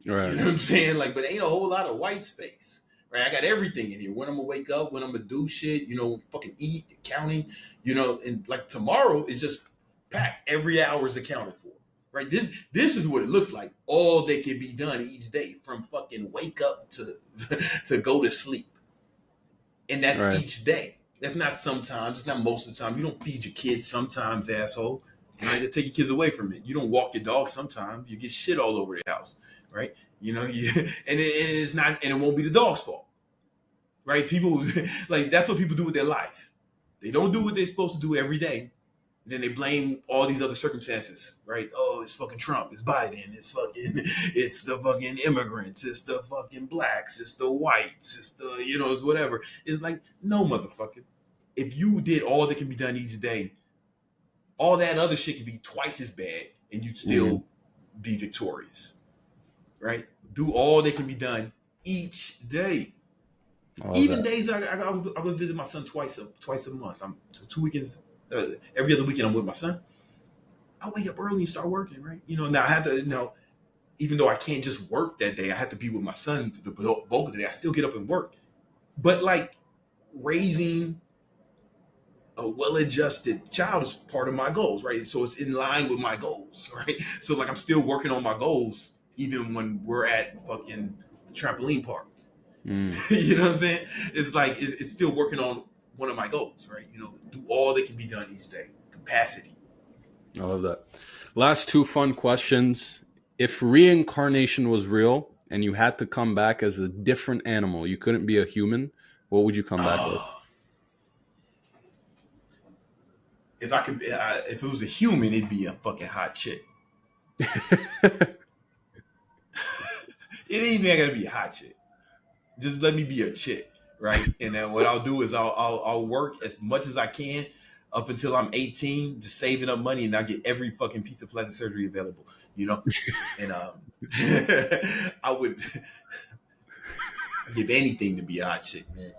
Right. You know what I'm saying? Like, but ain't a whole lot of white space. Right, I got everything in here. When I'm gonna wake up, when I'm gonna do shit, you know, fucking eat, counting, you know, and like tomorrow is just packed. Every hour is accounted for. Right, this is what it looks like. All that can be done each day, from fucking wake up to to go to sleep, and that's each day. That's not sometimes. It's not most of the time. You don't feed your kids sometimes, asshole. You know, they take your kids away from it. You don't walk your dog sometimes. You get shit all over the house, right? You know, and it's not, and it won't be the dog's fault, right? People like, that's what people do with their life. They don't do what they're supposed to do every day. Then they blame all these other circumstances, right? Oh, it's fucking Trump, it's Biden, it's the fucking immigrants, it's the fucking blacks, it's the whites, it's the, you know, it's whatever. It's like, no, motherfucker. If you did all that can be done each day, all that other shit could be twice as bad, and you'd still be victorious, right? Do all that can be done each day. Even days I go visit my son twice a month. I'm 2 weekends. Every other weekend I'm with my son. I wake up early and start working, right? You know, now I have to, you know, even though I can't just work that day, I have to be with my son the bulk of the day. I still get up and work. But like, raising a well-adjusted child is part of my goals, right? So it's in line with my goals, right? So like, I'm still working on my goals even when we're at fucking the trampoline park. You know what I'm saying? It's like, it's still working on one of my goals, right? You know, do all that can be done each day. Capacity. I love that. Last two fun questions. If reincarnation was real and you had to come back as a different animal, you couldn't be a human, what would you come back with? If I could, if it was a human, it'd be a fucking hot chick. It ain't even gotta be a hot chick. Just let me be a chick, right? And then what I'll do is I'll work as much as I can up until I'm 18, just saving up money, and I'll get every fucking piece of plastic surgery available, you know? And I would give anything to be a hot chick, man.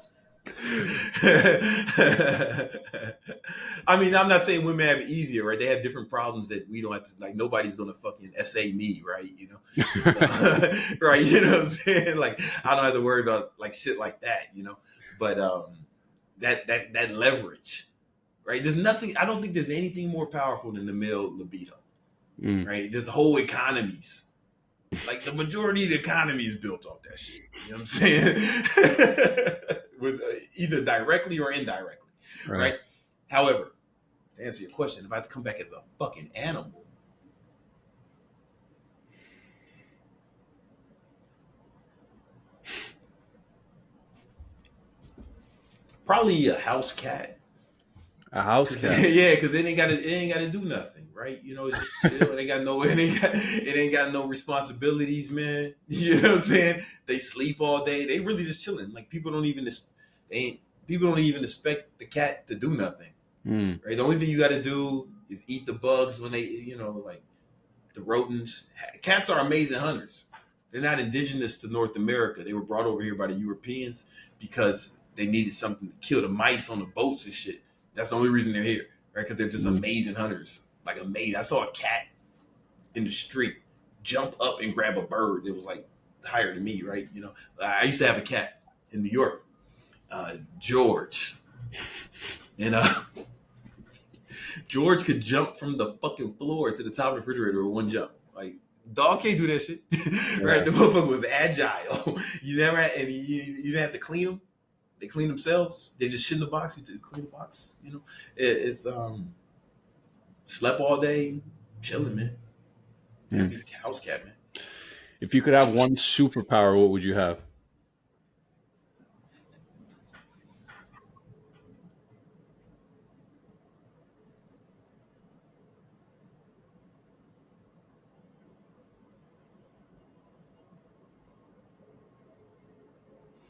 I mean, I'm not saying women have it easier, right? They have different problems that we don't have to, like, nobody's gonna fucking essay me, right? You know, so, right? You know what I'm saying? Like, I don't have to worry about like shit like that, you know. But that leverage, right? There's nothing. I don't think there's anything more powerful than the male libido, right? There's whole economies. Like, the majority of the economy is built off that shit. You know what I'm saying? With either directly or indirectly, right? However, to answer your question, if I had to come back as a fucking animal, probably a house cat. A house cat. Yeah, because it ain't gotta do nothing, right? You know, it's just chill. It ain't got no responsibilities, man. You know what I'm saying? They sleep all day. They really just chilling. Like, people don't even expect the cat to do nothing. Right? The only thing you got to do is eat the bugs when they, you know, like the rodents. Cats are amazing hunters. They're not indigenous to North America. They were brought over here by the Europeans because they needed something to kill the mice on the boats and shit. That's the only reason they're here, right? Because they're just amazing hunters, like amazing. I saw a cat in the street jump up and grab a bird that was like higher than me, right? You know, I used to have a cat in New York, George, and George could jump from the fucking floor to the top of the refrigerator with one jump. Like, dog can't do that shit, right? The motherfucker was agile. You never had, and you didn't have to clean them. They clean themselves. They just shit in the box. You just clean the box. You know, it's slept all day, chilling, man. Happy house cat, man. If you could have one superpower, what would you have?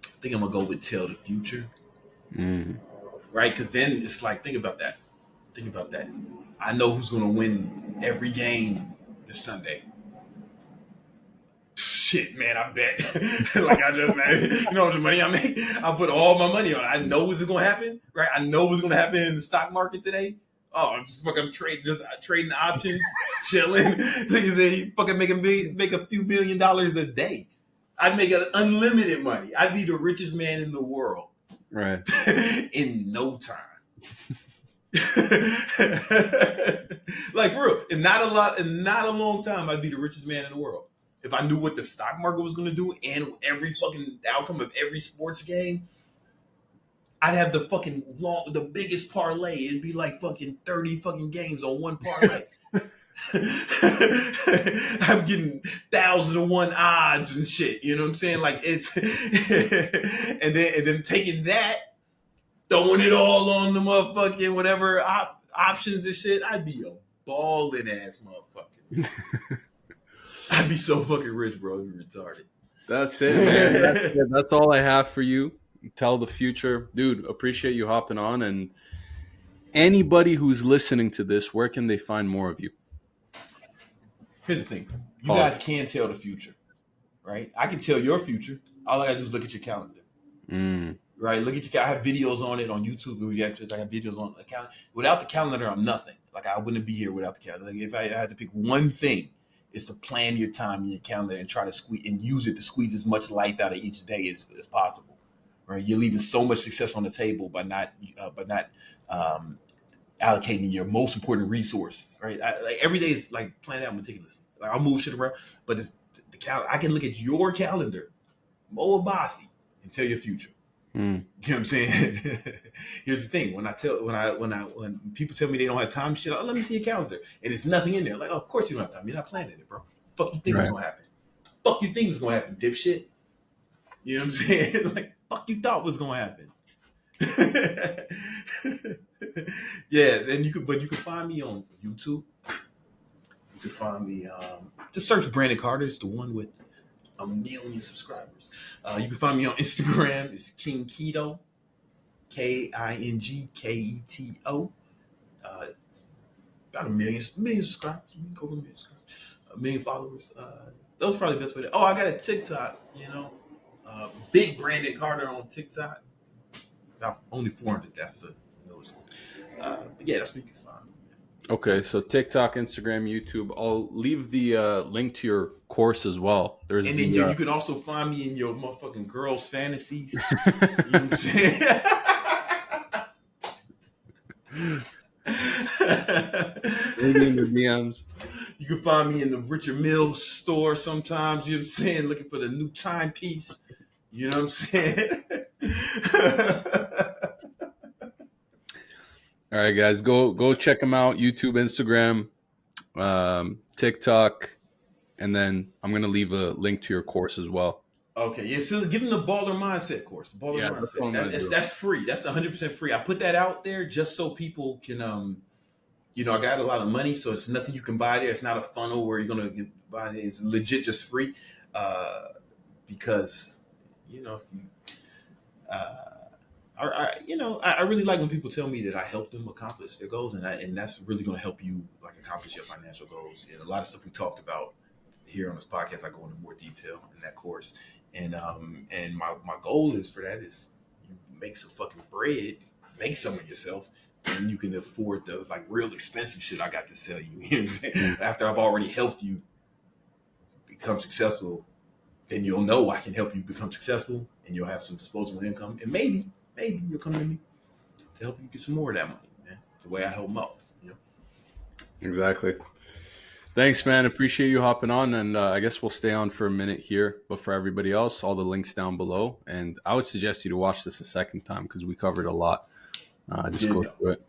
I think I'm gonna go with tell the future, right? Because then it's like, think about that. Think about that. I know who's gonna win every game this Sunday. Shit, man, I bet. Like I just, man, you know how much money I make? I put all my money on it. I know what's gonna happen, right? I know what's gonna happen in the stock market today. Oh, I'm just fucking trading options, chilling. Niggas say fucking make a few $1 billion a day. I'd make an unlimited money. I'd be the richest man in the world, Right. in no time. Like for real, in not a long time, I'd be the richest man in the world. If I knew what the stock market was going to do and every fucking outcome of every sports game, I'd have the biggest parlay. It'd be like fucking 30 fucking games on one parlay. I'm getting 1,000-to-1 odds and shit. You know what I'm saying? Like it's, and then taking that, throwing it all on the motherfucking whatever options and shit. I'd be a balling ass motherfucker. I'd be so fucking rich, bro. You're retarded. That's it, man. That's all I have for you. Tell the future. Dude, appreciate you hopping on. And anybody who's listening to this, where can they find more of you? Here's the thing. You guys can tell the future, right? I can tell your future. All I gotta do is look at your calendar. Right? Look at your I have videos on it on YouTube. I have videos on the calendar. Without the calendar, I'm nothing. Like I wouldn't be here without the calendar. Like if I had to pick one thing, is to plan your time in your calendar and try to squeeze and use it to squeeze as much life out of each day as possible. Right? You're leaving so much success on the table by not allocating your most important resources. Right? Like every day is like planned out meticulously. Like I'll move shit around, but it's the calendar. I can look at your calendar, Mo Abbasi, and tell your future. You know what I'm saying? Here's the thing: when people tell me they don't have time, shit, let me see your calendar, and it's nothing in there. Like, oh, of course you don't have time. You're not planning it, bro. Fuck you think is gonna happen? Fuck you think is gonna happen, dipshit? You know what I'm saying? Like, fuck you thought was gonna happen? Yeah, then you could find me on YouTube. You can find me. Just search Brandon Carter. It's the one with 1 million subscribers. You can find me on Instagram. It's King Keto, KingKeto. About 1 million subscribers, over 1 million subscribers, 1 million followers. That was probably the best way to. Oh, I got a TikTok. You know, Big Brandon Carter on TikTok. About only 400. That's a lowest one. But yeah, that's what you can find. Okay, so TikTok, Instagram, YouTube. I'll leave the link to your course as well. And then you can also find me in your motherfucking girls' fantasies. You know what I'm saying? Maybe in the DMs. You can find me in the Richard Mills store sometimes. You know what I'm saying? Looking for the new timepiece. You know what I'm saying? All right, guys, go check them out. YouTube, Instagram, TikTok, and then I'm gonna leave a link to your course as well. Okay, yeah. So give them the baller mindset course. Baller mindset. That's free. That's 100% free. I put that out there just so people can. I got a lot of money, so it's nothing you can buy there. It's not a funnel where you're gonna buy it. It's legit, just free. Because if you. I really like when people tell me that I help them accomplish their goals, and that's really going to help you accomplish your financial goals. And a lot of stuff we talked about here on this podcast, I go into more detail in that course. And my goal is for that is you make some fucking bread, make some of yourself, and you can afford the like real expensive shit I got to sell you. You know what I'm saying? After I've already helped you become successful, then you'll know I can help you become successful, and you'll have some disposable income, and maybe you'll come to me to help you get some more of that money, man. The way I help them out, you know. Exactly. Thanks, man. Appreciate you hopping on, and I guess we'll stay on for a minute here. But for everybody else, all the links down below, and I would suggest you to watch this a second time because we covered a lot. Just go through it.